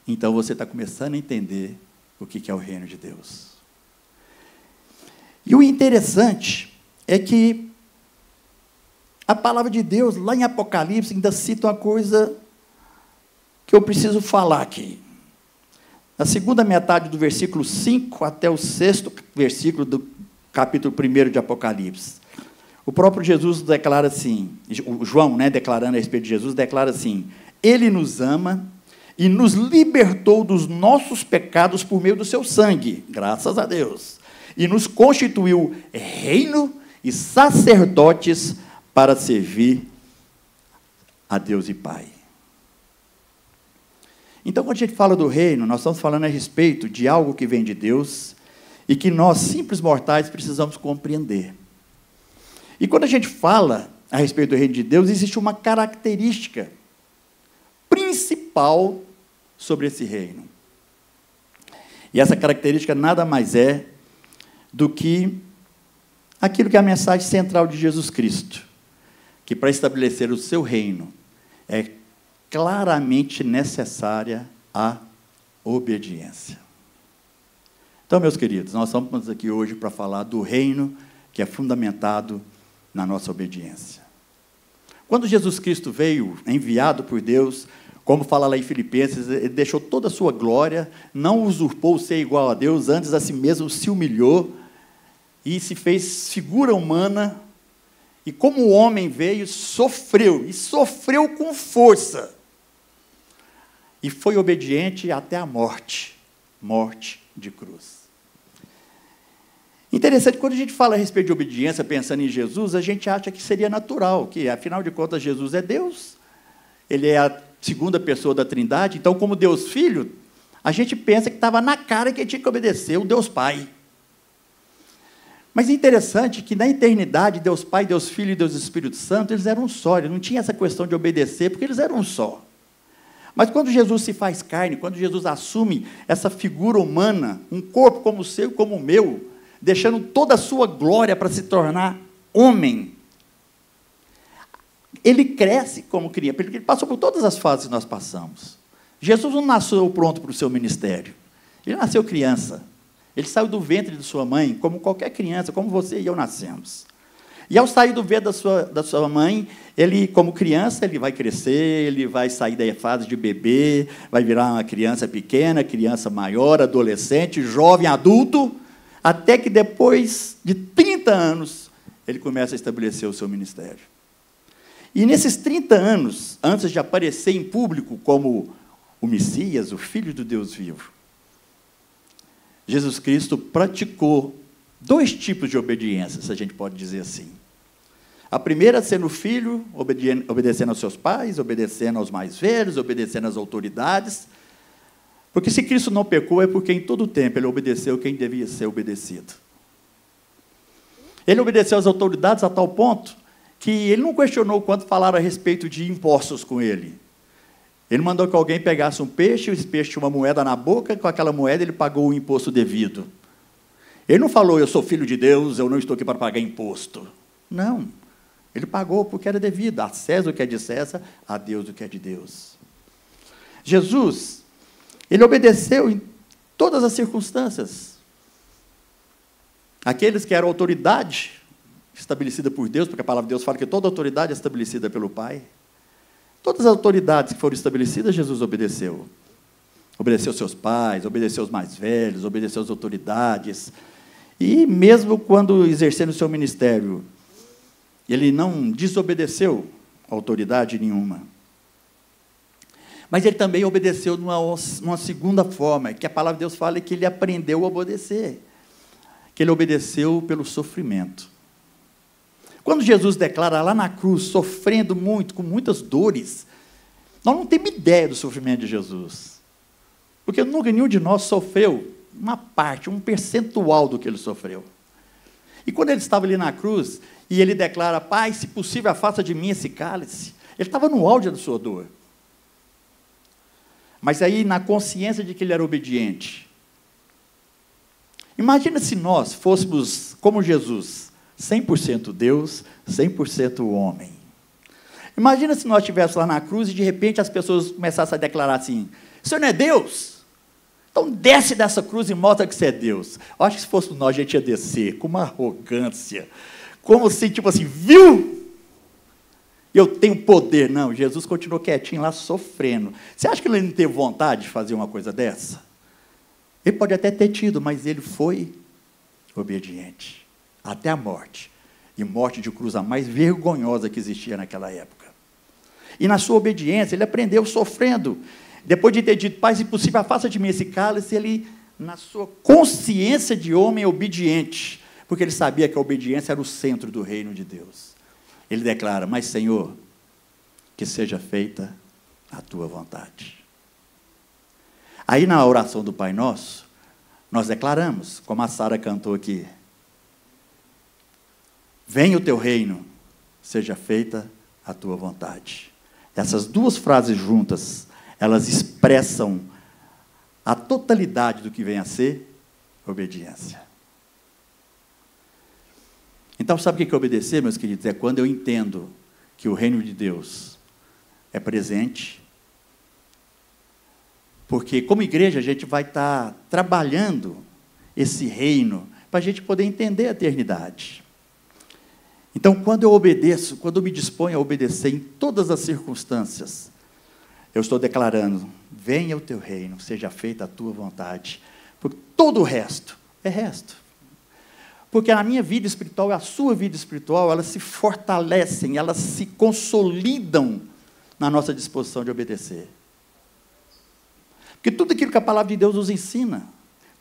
então você está começando a entender o que é o reino de Deus. E o interessante é que a palavra de Deus, lá em Apocalipse, ainda cita uma coisa que eu preciso falar aqui. Na segunda metade do versículo 5 até o 6º versículo do capítulo 1 de Apocalipse. O próprio Jesus declara assim, João, declarando a respeito de Jesus, declara assim: Ele nos ama e nos libertou dos nossos pecados por meio do seu sangue, graças a Deus. E nos constituiu reino e sacerdotes para servir a Deus e Pai. Então, quando a gente fala do reino, nós estamos falando a respeito de algo que vem de Deus e que nós, simples mortais, precisamos compreender. E quando a gente fala a respeito do reino de Deus, existe uma característica principal sobre esse reino. E essa característica nada mais é do que aquilo que é a mensagem central de Jesus Cristo, que para estabelecer o seu reino é claramente necessária a obediência. Então, meus queridos, nós estamos aqui hoje para falar do reino que é fundamentado na nossa obediência. Quando Jesus Cristo veio, enviado por Deus, como fala lá em Filipenses, ele deixou toda a sua glória, não usurpou ser igual a Deus, antes a si mesmo se humilhou e se fez figura humana, e como homem veio, sofreu, e sofreu com força, e foi obediente até a morte de cruz. Interessante, quando a gente fala a respeito de obediência, pensando em Jesus, a gente acha que seria natural, que afinal de contas Jesus é Deus, Ele é a segunda pessoa da Trindade, então como Deus Filho, a gente pensa que estava na cara que ele tinha que obedecer o Deus Pai. Mas é interessante que na eternidade, Deus Pai, Deus Filho e Deus Espírito Santo, eles eram um só, não tinha essa questão de obedecer, porque eles eram um só. Mas quando Jesus se faz carne, quando Jesus assume essa figura humana, um corpo como o seu e como o meu, deixando toda a sua glória para se tornar homem, ele cresce como criança, porque ele passou por todas as fases que nós passamos. Jesus não nasceu pronto para o seu ministério, ele nasceu criança. Ele saiu do ventre de sua mãe, como qualquer criança, como você e eu nascemos. E ao sair do ventre da sua mãe, ele, como criança, ele vai crescer, ele vai sair da fase de bebê, vai virar uma criança pequena, criança maior, adolescente, jovem, adulto, até que depois de 30 anos, ele começa a estabelecer o seu ministério. E nesses 30 anos, antes de aparecer em público como o Messias, o Filho do Deus vivo. Jesus Cristo praticou 2 tipos de obediência, se a gente pode dizer assim. A primeira, sendo filho, obedecendo aos seus pais, obedecendo aos mais velhos, obedecendo às autoridades. Porque se Cristo não pecou, é porque em todo o tempo ele obedeceu quem devia ser obedecido. Ele obedeceu às autoridades a tal ponto que ele não questionou quando falaram a respeito de impostos com ele. Ele mandou que alguém pegasse um peixe, esse peixe tinha uma moeda na boca, com aquela moeda ele pagou o imposto devido. Ele não falou, eu sou filho de Deus, eu não estou aqui para pagar imposto. Não. Ele pagou porque era devido. A César o que é de César, a Deus o que é de Deus. Jesus, ele obedeceu em todas as circunstâncias. Aqueles que eram autoridade estabelecida por Deus, porque a palavra de Deus fala que toda autoridade é estabelecida pelo Pai. Todas as autoridades que foram estabelecidas, Jesus obedeceu. Obedeceu aos seus pais, obedeceu aos mais velhos, obedeceu às autoridades. E mesmo quando exercendo o seu ministério, ele não desobedeceu a autoridade nenhuma. Mas ele também obedeceu numa segunda forma, que a palavra de Deus fala que ele aprendeu a obedecer. Que ele obedeceu pelo sofrimento. Quando Jesus declara lá na cruz, sofrendo muito, com muitas dores, nós não temos ideia do sofrimento de Jesus. Porque nunca nenhum de nós sofreu uma parte, um percentual do que ele sofreu. E quando ele estava ali na cruz, e ele declara, Pai, se possível, afasta de mim esse cálice. Ele estava no auge da sua dor. Mas aí, na consciência de que ele era obediente. Imagina se nós fôssemos como Jesus, 100% Deus, 100% homem. Imagina se nós estivéssemos lá na cruz e, de repente, as pessoas começassem a declarar assim, o Senhor não é Deus? Então desce dessa cruz e mostra que você é Deus. Eu acho que se fosse nós, a gente ia descer com uma arrogância, como se, tipo assim, viu? Eu tenho poder. Não, Jesus continuou quietinho lá, sofrendo. Você acha que ele não teve vontade de fazer uma coisa dessa? Ele pode até ter tido, mas ele foi obediente, até a morte. E morte de cruz a mais vergonhosa que existia naquela época. E na sua obediência, ele aprendeu sofrendo. Depois de ter dito, Pai, se possível, afasta de mim esse cálice, ele, na sua consciência de homem obediente, porque ele sabia que a obediência era o centro do reino de Deus. Ele declara, mas Senhor, que seja feita a tua vontade. Aí na oração do Pai Nosso, nós declaramos, como a Sara cantou aqui, venha o teu reino, seja feita a tua vontade. Essas 2 frases juntas, elas expressam a totalidade do que vem a ser obediência. Então, sabe o que é obedecer, meus queridos? É quando eu entendo que o reino de Deus é presente, porque como igreja a gente vai estar trabalhando esse reino para a gente poder entender a eternidade. Então, quando eu obedeço, quando eu me disponho a obedecer em todas as circunstâncias, eu estou declarando, venha o teu reino, seja feita a tua vontade, porque todo o resto é resto. Porque a minha vida espiritual e a sua vida espiritual, elas se fortalecem, elas se consolidam na nossa disposição de obedecer. Porque tudo aquilo que a palavra de Deus nos ensina,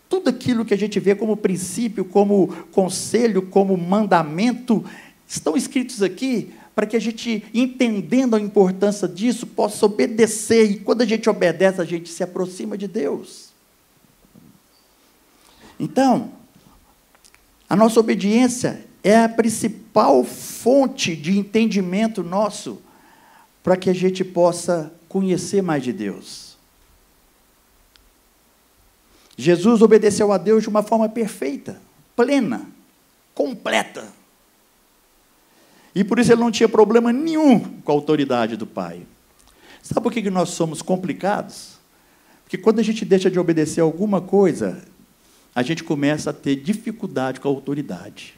tudo aquilo que a gente vê como princípio, como conselho, como mandamento, estão escritos aqui para que a gente, entendendo a importância disso, possa obedecer. E quando a gente obedece, a gente se aproxima de Deus. Então, a nossa obediência é a principal fonte de entendimento nosso para que a gente possa conhecer mais de Deus. Jesus obedeceu a Deus de uma forma perfeita, plena, completa. E por isso ele não tinha problema nenhum com a autoridade do Pai. Sabe por que nós somos complicados? Porque quando a gente deixa de obedecer alguma coisa, a gente começa a ter dificuldade com a autoridade.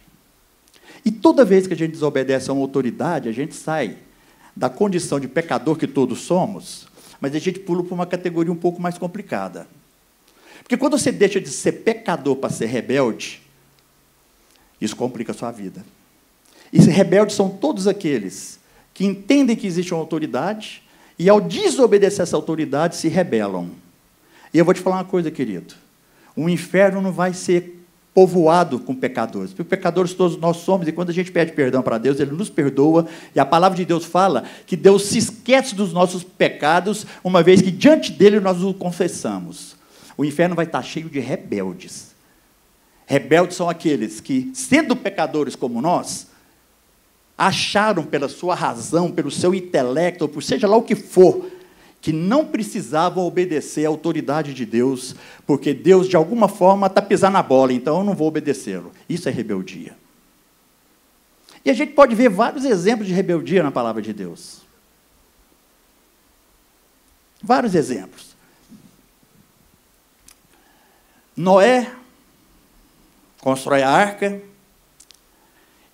E toda vez que a gente desobedece a uma autoridade, a gente sai da condição de pecador que todos somos, mas a gente pula para uma categoria um pouco mais complicada. Porque quando você deixa de ser pecador para ser rebelde, isso complica a sua vida. E rebeldes são todos aqueles que entendem que existe uma autoridade E ao desobedecer essa autoridade, se rebelam. E eu vou te falar uma coisa, querido. O inferno não vai ser povoado com pecadores. Porque pecadores todos nós somos, e quando a gente pede perdão para Deus, Ele nos perdoa, e a palavra de Deus fala que Deus se esquece dos nossos pecados, uma vez que diante dEle nós o confessamos. O inferno vai estar cheio de rebeldes. Rebeldes são aqueles que, sendo pecadores como nós, acharam pela sua razão, pelo seu intelecto, ou por seja lá o que for, que não precisavam obedecer à autoridade de Deus, porque Deus, de alguma forma, está pisando na bola, então eu não vou obedecê-lo. Isso é rebeldia. E a gente pode ver vários exemplos de rebeldia na palavra de Deus. Vários exemplos. Noé constrói a arca,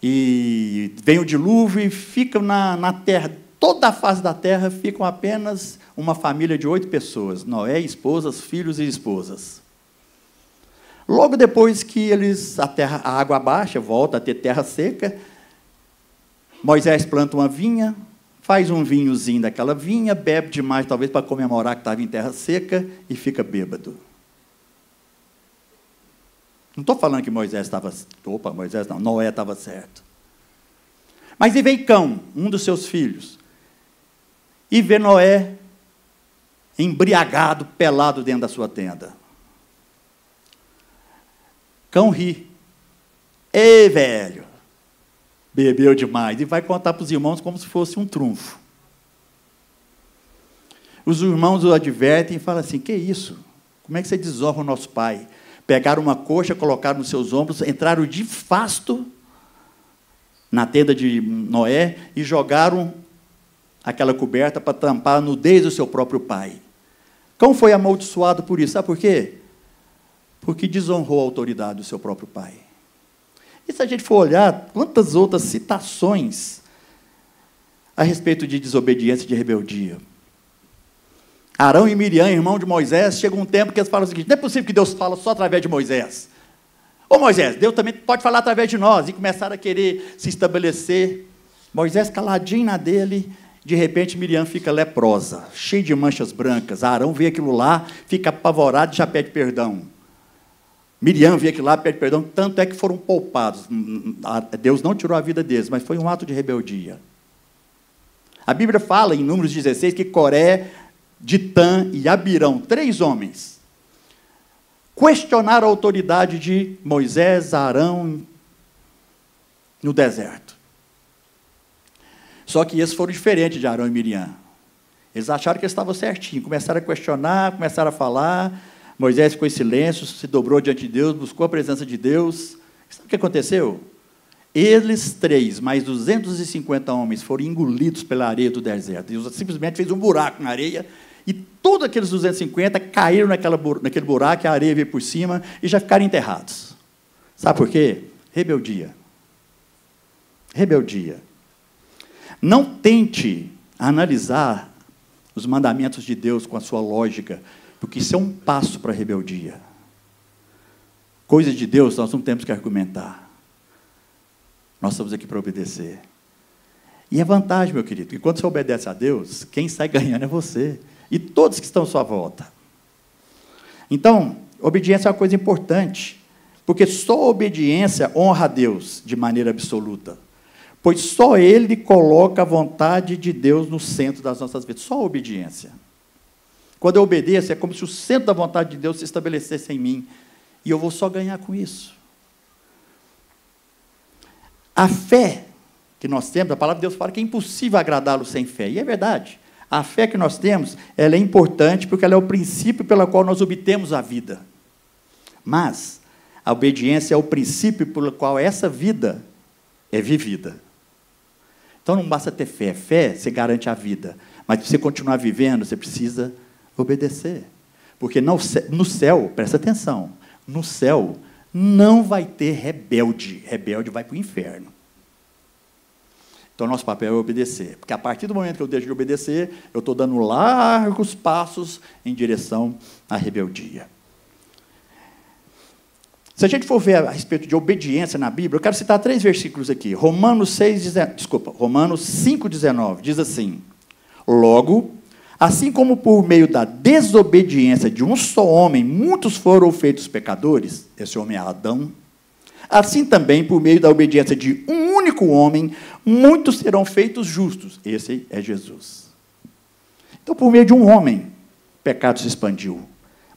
e vem o dilúvio e fica na terra, toda a face da terra, ficam apenas uma família de 8 pessoas, Noé, esposas, filhos e esposas. Logo depois que a água baixa, volta a ter terra seca, Moisés planta uma vinha, faz um vinhozinho daquela vinha, bebe demais, talvez para comemorar que estava em terra seca, e fica bêbado. Não estou falando que Moisés estava... Moisés não, Noé estava certo. Mas e vem Cão, um dos seus filhos, e vê Noé embriagado, pelado dentro da sua tenda. Cão ri. Ei, velho, bebeu demais. E vai contar para os irmãos como se fosse um trunfo. Os irmãos o advertem e falam assim, que isso? Como é que você desonra o nosso pai? Pegaram uma coxa, colocaram nos seus ombros, entraram de fasto na tenda de Noé e jogaram aquela coberta para tampar a nudez do seu próprio pai. Cão foi amaldiçoado por isso. Sabe por quê? Porque desonrou a autoridade do seu próprio pai. E se a gente for olhar quantas outras citações a respeito de desobediência e de rebeldia. Arão e Miriam, irmão de Moisés, chega um tempo que eles falam o seguinte, não é possível que Deus fala só através de Moisés. Ô Moisés, Deus também pode falar através de nós. E começaram a querer se estabelecer. Moisés caladinho na dele, de repente Miriam fica leprosa, cheia de manchas brancas. Arão vê aquilo lá, fica apavorado e já pede perdão. Miriam vê aquilo lá, pede perdão, tanto é que foram poupados. Deus não tirou a vida deles, mas foi um ato de rebeldia. A Bíblia fala, em Números 16, que Coré, Ditã e Abirão, 3 homens, questionaram a autoridade de Moisés, Arão, no deserto. Só que esses foram diferentes de Arão e Miriam. Eles acharam que eles estavam certinhos, começaram a questionar, começaram a falar. Moisés ficou em silêncio, se dobrou diante de Deus, buscou a presença de Deus. Sabe o que aconteceu? Eles 3, mais 250 homens, foram engolidos pela areia do deserto. Deus simplesmente fez um buraco na areia, e todos aqueles 250 caíram naquele buraco, a areia veio por cima, e já ficaram enterrados. Sabe por quê? Rebeldia. Rebeldia. Não tente analisar os mandamentos de Deus com a sua lógica, porque isso é um passo para a rebeldia. Coisas de Deus nós não temos que argumentar. Nós estamos aqui para obedecer. E é vantagem, meu querido, que quando você obedece a Deus, quem sai ganhando é você. E todos que estão à sua volta. Então, obediência é uma coisa importante, porque só a obediência honra a Deus de maneira absoluta. Pois só Ele coloca a vontade de Deus no centro das nossas vidas. Só a obediência. Quando eu obedeço, é como se o centro da vontade de Deus se estabelecesse em mim. E eu vou só ganhar com isso. A fé que nós temos, a palavra de Deus fala que é impossível agradá-lo sem fé. E é verdade. A fé que nós temos, ela é importante porque ela é o princípio pelo qual nós obtemos a vida. Mas a obediência é o princípio pelo qual essa vida é vivida. Então não basta ter fé. Fé, você garante a vida. Mas para você continuar vivendo, você precisa obedecer. Porque no céu, presta atenção, no céu não vai ter rebelde. Rebelde vai para o inferno. Então, nosso papel é obedecer. Porque a partir do momento que eu deixo de obedecer, eu estou dando largos passos em direção à rebeldia. Se a gente for ver a respeito de obediência na Bíblia, eu quero citar 3 versículos aqui. Romanos 5,19 diz assim: Logo, Assim como por meio da desobediência de um só homem, muitos foram feitos pecadores, esse homem é Adão, assim também, por meio da obediência de um único homem, muitos serão feitos justos, esse é Jesus. Então, por meio de um homem, o pecado se expandiu,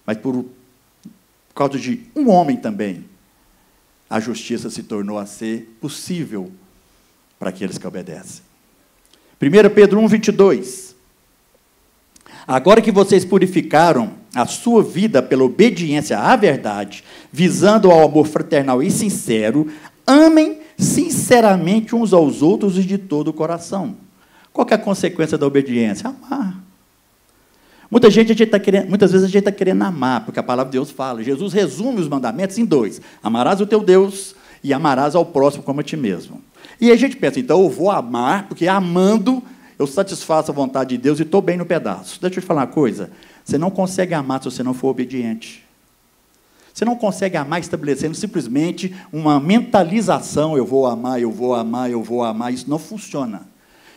mas por causa de um homem também, a justiça se tornou a ser possível para aqueles que obedecem. 1 Pedro 1:22. Agora que vocês purificaram a sua vida pela obediência à verdade, visando ao amor fraternal e sincero, amem sinceramente uns aos outros e de todo o coração. Qual que é a consequência da obediência? Amar. Muitas vezes a gente está querendo amar, porque a palavra de Deus fala. Jesus resume os mandamentos em 2. Amarás o teu Deus e amarás ao próximo como a ti mesmo. E aí a gente pensa, então eu vou amar, porque amando eu satisfaço a vontade de Deus e estou bem no pedaço. Deixa eu te falar uma coisa. Você não consegue amar se você não for obediente. Você não consegue amar estabelecendo simplesmente uma mentalização, eu vou amar, eu vou amar, eu vou amar. Isso não funciona.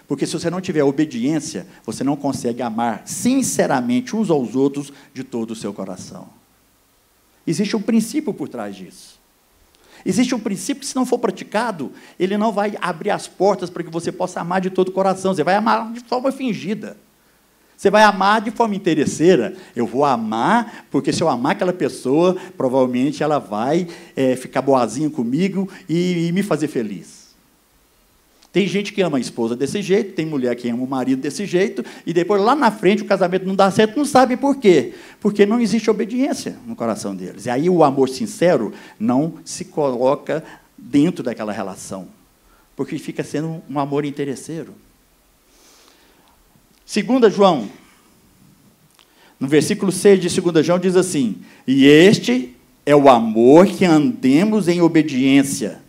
Porque se você não tiver obediência, você não consegue amar sinceramente uns aos outros de todo o seu coração. Existe um princípio por trás disso. Existe um princípio que, se não for praticado, ele não vai abrir as portas para que você possa amar de todo o coração. Você vai amar de forma fingida. Você vai amar de forma interesseira. Eu vou amar, porque se eu amar aquela pessoa, provavelmente ela vai ficar boazinha comigo e me fazer feliz. Tem gente que ama a esposa desse jeito, tem mulher que ama o marido desse jeito, e depois, lá na frente, o casamento não dá certo, não sabe por quê. Porque não existe obediência no coração deles. E aí o amor sincero não se coloca dentro daquela relação, porque fica sendo um amor interesseiro. 2 João, no versículo 6 de 2 João, diz assim: e este é o amor, que andemos em obediência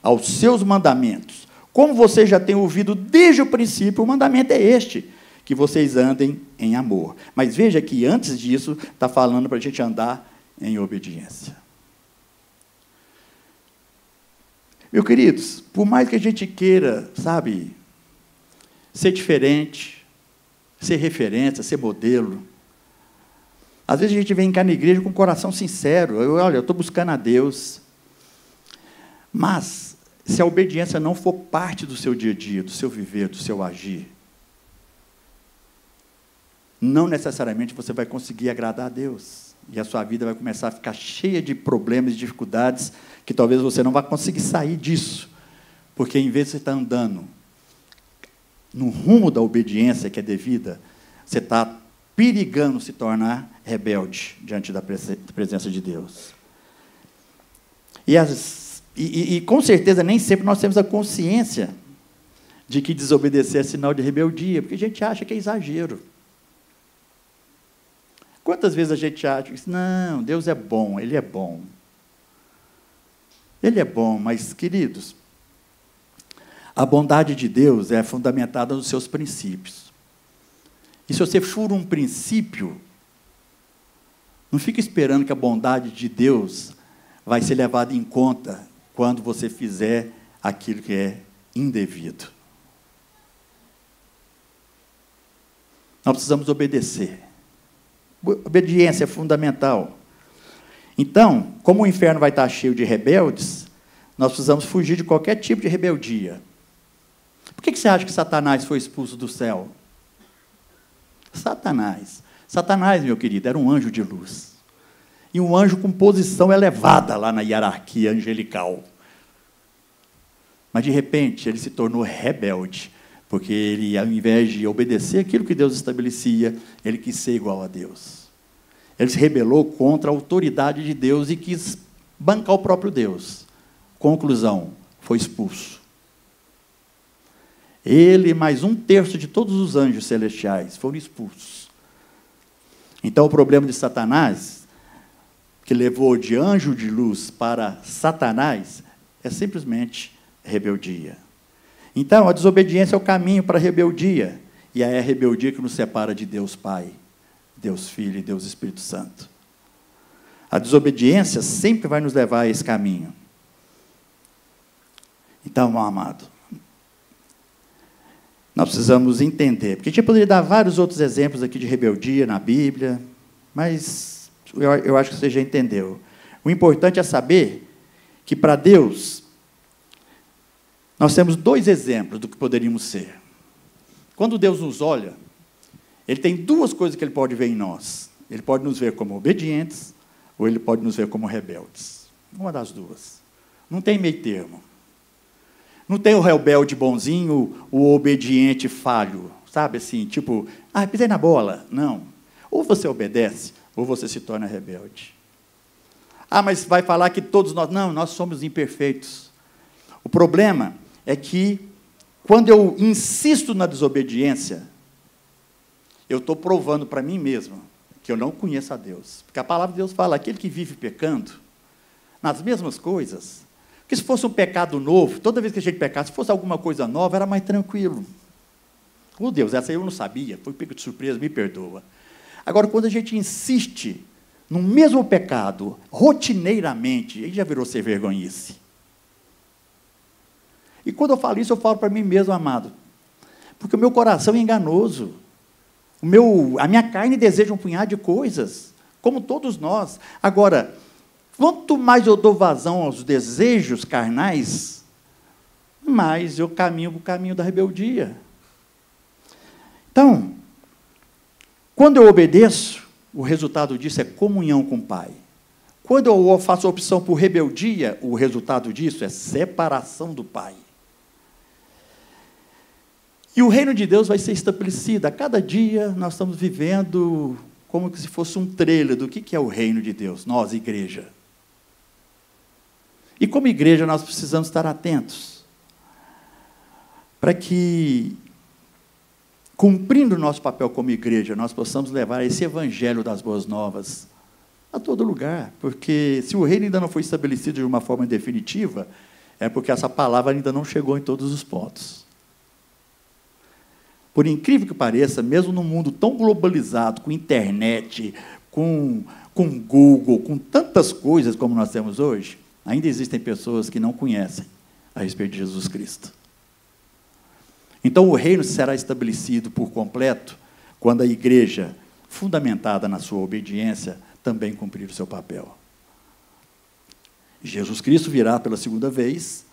aos seus mandamentos. Como vocês já têm ouvido desde o princípio, o mandamento é este, que vocês andem em amor. Mas veja que antes disso, está falando para a gente andar em obediência. Meus queridos, por mais que a gente queira, sabe, ser diferente, ser referência, ser modelo, às vezes a gente vem cá na igreja com o coração sincero. Eu estou buscando a Deus. Mas se a obediência não for parte do seu dia a dia, do seu viver, do seu agir, não necessariamente você vai conseguir agradar a Deus. E a sua vida vai começar a ficar cheia de problemas e dificuldades, que talvez você não vá conseguir sair disso. Porque em vez de você estar andando no rumo da obediência que é devida, você está perigando se tornar rebelde diante da presença de Deus. E com certeza, nem sempre nós temos a consciência de que desobedecer é sinal de rebeldia, porque a gente acha que é exagero. Quantas vezes a gente acha que, não, Deus é bom, Ele é bom. Ele é bom, mas, queridos, a bondade de Deus é fundamentada nos seus princípios. E se você fura um princípio, não fique esperando que a bondade de Deus vai ser levada em conta quando você fizer aquilo que é indevido. Nós precisamos obedecer. Obediência é fundamental. Então, como o inferno vai estar cheio de rebeldes, nós precisamos fugir de qualquer tipo de rebeldia. Por que você acha que Satanás foi expulso do céu? Satanás, meu querido, era um anjo de luz. E um anjo com posição elevada lá na hierarquia angelical. Mas, de repente, ele se tornou rebelde, porque ele, ao invés de obedecer aquilo que Deus estabelecia, ele quis ser igual a Deus. Ele se rebelou contra a autoridade de Deus e quis bancar o próprio Deus. Conclusão, foi expulso. Ele, mais 1/3 de todos os anjos celestiais, foram expulsos. Então, o problema de Satanás, que levou de anjo de luz para Satanás, é simplesmente rebeldia. Então, a desobediência é o caminho para a rebeldia, e é a rebeldia que nos separa de Deus Pai, Deus Filho e Deus Espírito Santo. A desobediência sempre vai nos levar a esse caminho. Então, meu amado, nós precisamos entender. Porque a gente poderia dar vários outros exemplos aqui de rebeldia na Bíblia, mas eu acho que você já entendeu. O importante é saber que, para Deus, nós temos 2 exemplos do que poderíamos ser. Quando Deus nos olha, Ele tem 2 coisas que Ele pode ver em nós. Ele pode nos ver como obedientes, ou Ele pode nos ver como rebeldes. Uma das 2. Não tem meio termo. Não tem o rebelde bonzinho, o obediente falho. Sabe assim, tipo, pisei na bola. Não. Ou você obedece, ou você se torna rebelde. Mas vai falar que todos nós... Não, nós somos imperfeitos. O problema é que, quando eu insisto na desobediência, eu estou provando para mim mesmo que eu não conheço a Deus. Porque a palavra de Deus fala, aquele que vive pecando, nas mesmas coisas, que se fosse um pecado novo, toda vez que a gente pecasse, se fosse alguma coisa nova, era mais tranquilo. Oh Deus, essa eu não sabia, foi pego de surpresa, me perdoa. Agora, quando a gente insiste no mesmo pecado, rotineiramente, aí já virou ser vergonhice. E quando eu falo isso, eu falo para mim mesmo, amado, porque o meu coração é enganoso. A minha carne deseja um punhado de coisas, como todos nós. Agora, quanto mais eu dou vazão aos desejos carnais, mais eu caminho para o caminho da rebeldia. Então, quando eu obedeço, o resultado disso é comunhão com o Pai. Quando eu faço a opção por rebeldia, o resultado disso é separação do Pai. E o reino de Deus vai ser estabelecido. A cada dia nós estamos vivendo como se fosse um trailer do que é o reino de Deus, nós, igreja. E como igreja nós precisamos estar atentos para que, cumprindo o nosso papel como igreja, nós possamos levar esse evangelho das boas novas a todo lugar. Porque se o reino ainda não foi estabelecido de uma forma definitiva, é porque essa palavra ainda não chegou em todos os pontos. Por incrível que pareça, mesmo num mundo tão globalizado, com internet, com Google, com tantas coisas como nós temos hoje, ainda existem pessoas que não conhecem a respeito de Jesus Cristo. Então, o reino será estabelecido por completo quando a igreja, fundamentada na sua obediência, também cumprir o seu papel. Jesus Cristo virá pela 2ª vez,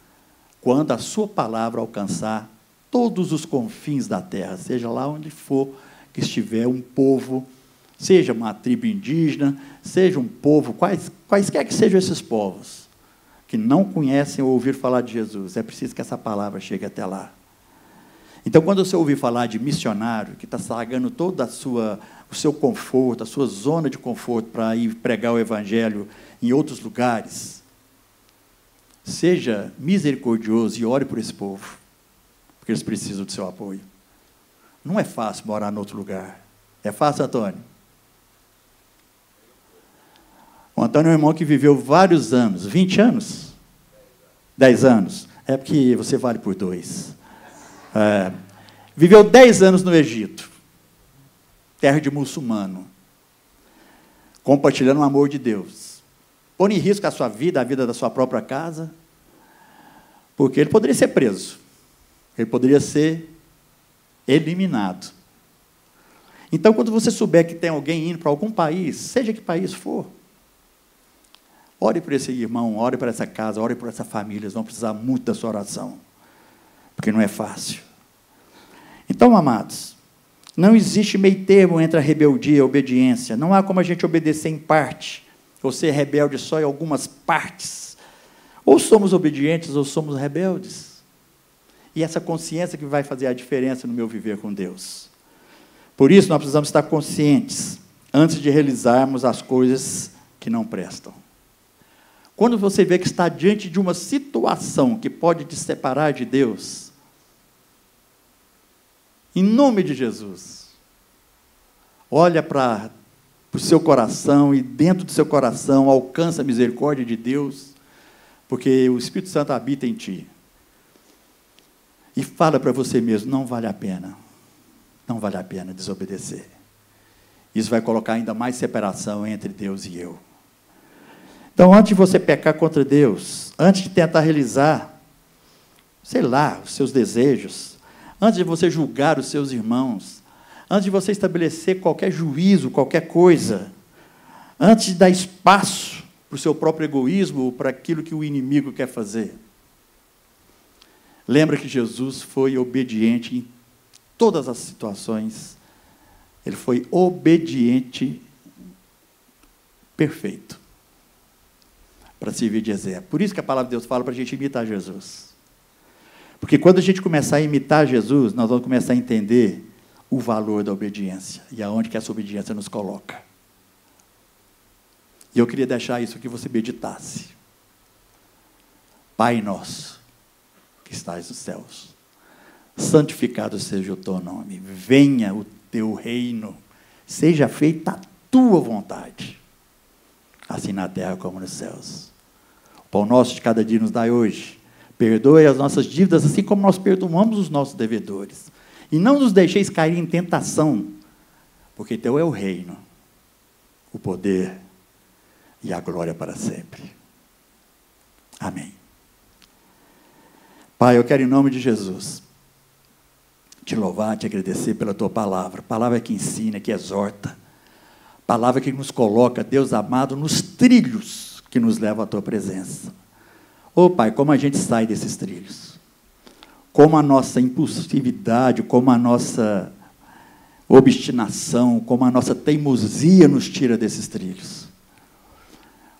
quando a sua palavra alcançar todos os confins da terra, seja lá onde for que estiver um povo, seja uma tribo indígena, seja um povo, quaisquer que sejam esses povos, que não conhecem ou ouviram falar de Jesus, é preciso que essa palavra chegue até lá. Então, quando você ouvir falar de missionário, que está largando todo o seu conforto, a sua zona de conforto para ir pregar o evangelho em outros lugares, seja misericordioso e ore por esse povo, porque eles precisam do seu apoio. Não é fácil morar em outro lugar. É fácil, Antônio? O Antônio é um irmão que viveu vários anos, 20 anos? 10 anos. É porque você vale por 2. Viveu 10 anos no Egito, terra de muçulmano, compartilhando o amor de Deus. Põe em risco a sua vida, a vida da sua própria casa, porque ele poderia ser preso. Ele poderia ser eliminado. Então, quando você souber que tem alguém indo para algum país, seja que país for, ore por esse irmão, ore por essa casa, ore por essa família. Eles vão precisar muito da sua oração, porque não é fácil. Então, amados, não existe meio termo entre a rebeldia e a obediência. Não há como a gente obedecer em parte, ou ser rebelde só em algumas partes. Ou somos obedientes ou somos rebeldes. E essa consciência que vai fazer a diferença no meu viver com Deus. Por isso, nós precisamos estar conscientes antes de realizarmos as coisas que não prestam. Quando você vê que está diante de uma situação que pode te separar de Deus, em nome de Jesus, olha para o seu coração e dentro do seu coração alcança a misericórdia de Deus, porque o Espírito Santo habita em ti. E fala para você mesmo, não vale a pena desobedecer. Isso vai colocar ainda mais separação entre Deus e eu. Então, antes de você pecar contra Deus, antes de tentar realizar, sei lá, os seus desejos, antes de você julgar os seus irmãos, antes de você estabelecer qualquer juízo, qualquer coisa, antes de dar espaço para o seu próprio egoísmo ou para aquilo que o inimigo quer fazer. Lembra que Jesus foi obediente em todas as situações. Ele foi obediente, perfeito, para servir de exemplo. Por isso que a palavra de Deus fala para a gente imitar Jesus. Porque quando a gente começar a imitar Jesus, nós vamos começar a entender o valor da obediência e aonde que essa obediência nos coloca. E eu queria deixar isso que você meditasse. Pai nosso, que estás nos céus, santificado seja o teu nome, venha o teu reino, seja feita a tua vontade, assim na terra como nos céus. O pão nosso de cada dia nos dai hoje, perdoe as nossas dívidas, assim como nós perdoamos os nossos devedores, e não nos deixeis cair em tentação, porque teu é o reino, o poder e a glória para sempre. Amém. Pai, eu quero em nome de Jesus te louvar, te agradecer pela tua palavra, palavra que ensina, que exorta, palavra que nos coloca, Deus amado, nos trilhos que nos levam à tua presença. Ô Pai, como a gente sai desses trilhos, como a nossa impulsividade, como a nossa obstinação, como a nossa teimosia nos tira desses trilhos.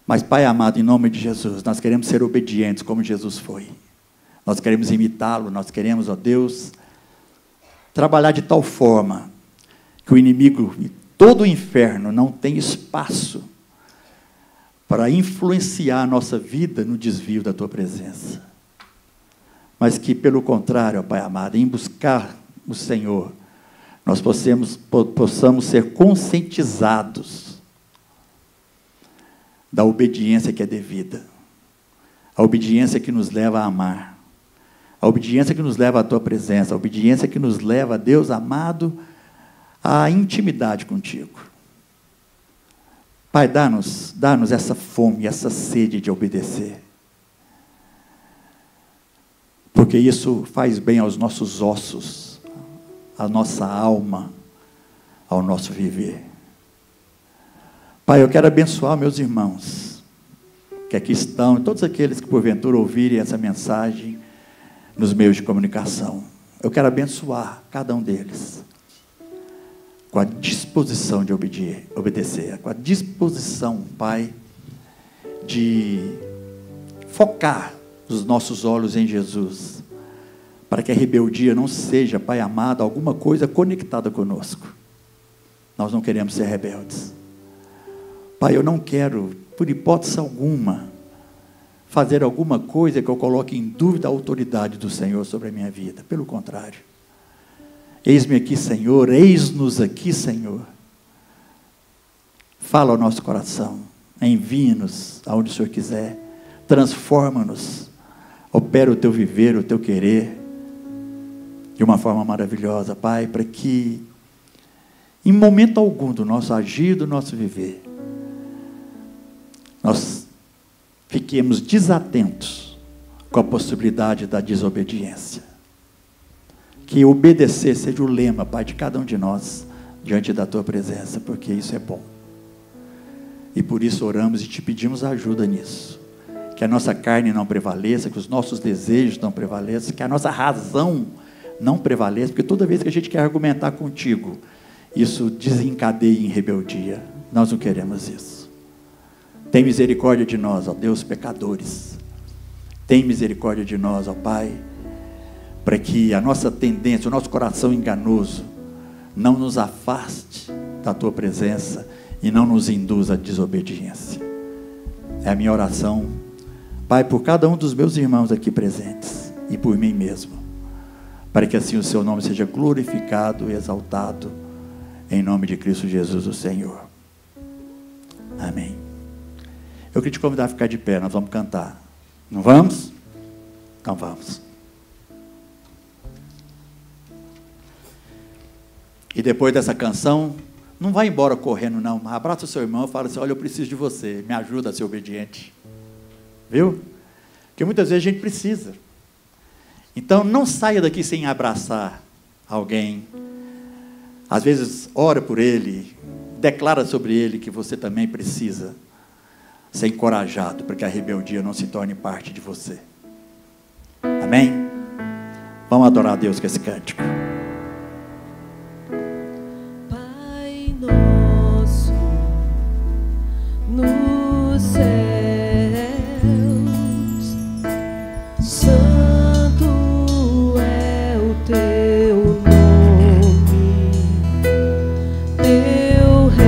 Mas, Pai amado, em nome de Jesus, nós queremos ser obedientes como Jesus foi. Nós queremos imitá-lo, nós queremos, ó Deus, trabalhar de tal forma que o inimigo e todo o inferno não tem espaço para influenciar a nossa vida no desvio da tua presença. Mas que, pelo contrário, ó Pai amado, em buscar o Senhor, nós possamos ser conscientizados da obediência que é devida, a obediência que nos leva a amar, a obediência que nos leva à tua presença, a obediência que nos leva, Deus amado, à intimidade contigo. Pai, dá-nos essa fome, essa sede de obedecer, porque isso faz bem aos nossos ossos, à nossa alma, ao nosso viver. Pai, eu quero abençoar meus irmãos que aqui estão, e todos aqueles que porventura ouvirem essa mensagem nos meios de comunicação. Eu quero abençoar cada um deles com a disposição de obedecer, com a disposição, Pai, de focar os nossos olhos em Jesus, para que a rebeldia não seja, Pai amado, alguma coisa conectada conosco. Nós não queremos ser rebeldes. Pai, eu não quero, por hipótese alguma, fazer alguma coisa que eu coloque em dúvida a autoridade do Senhor sobre a minha vida. Pelo contrário. Eis-me aqui, Senhor, eis-nos aqui, Senhor. Fala ao nosso coração, envie-nos aonde o Senhor quiser, transforma-nos, opera o teu viver, o teu querer, de uma forma maravilhosa, Pai, para que, em momento algum do nosso agir, do nosso viver, nós fiquemos desatentos com a possibilidade da desobediência. Que obedecer seja o lema, Pai, de cada um de nós, diante da Tua presença, porque isso é bom. E por isso oramos e te pedimos ajuda nisso. Que a nossa carne não prevaleça, que os nossos desejos não prevaleçam, que a nossa razão não prevaleça, porque toda vez que a gente quer argumentar contigo, isso desencadeia em rebeldia. Nós não queremos isso. Tem misericórdia de nós, ó Deus, pecadores. Tem misericórdia de nós, ó Pai, para que a nossa tendência, o nosso coração enganoso, não nos afaste da Tua presença e não nos induza à desobediência. É a minha oração, Pai, por cada um dos meus irmãos aqui presentes e por mim mesmo, para que assim o Seu nome seja glorificado e exaltado, em nome de Cristo Jesus, o Senhor. Amém. Eu queria te convidar a ficar de pé, nós vamos cantar. Não vamos? Então vamos. E depois dessa canção, não vai embora correndo não, abraça o seu irmão e fala assim, olha, eu preciso de você, me ajuda a ser obediente. Viu? Porque muitas vezes a gente precisa. Então não saia daqui sem abraçar alguém, às vezes ora por ele, declara sobre ele que você também precisa ser encorajado para que a rebeldia não se torne parte de você. Amém? Vamos adorar a Deus com esse cântico. Pai nosso nos céus, santo é o teu nome, teu reino.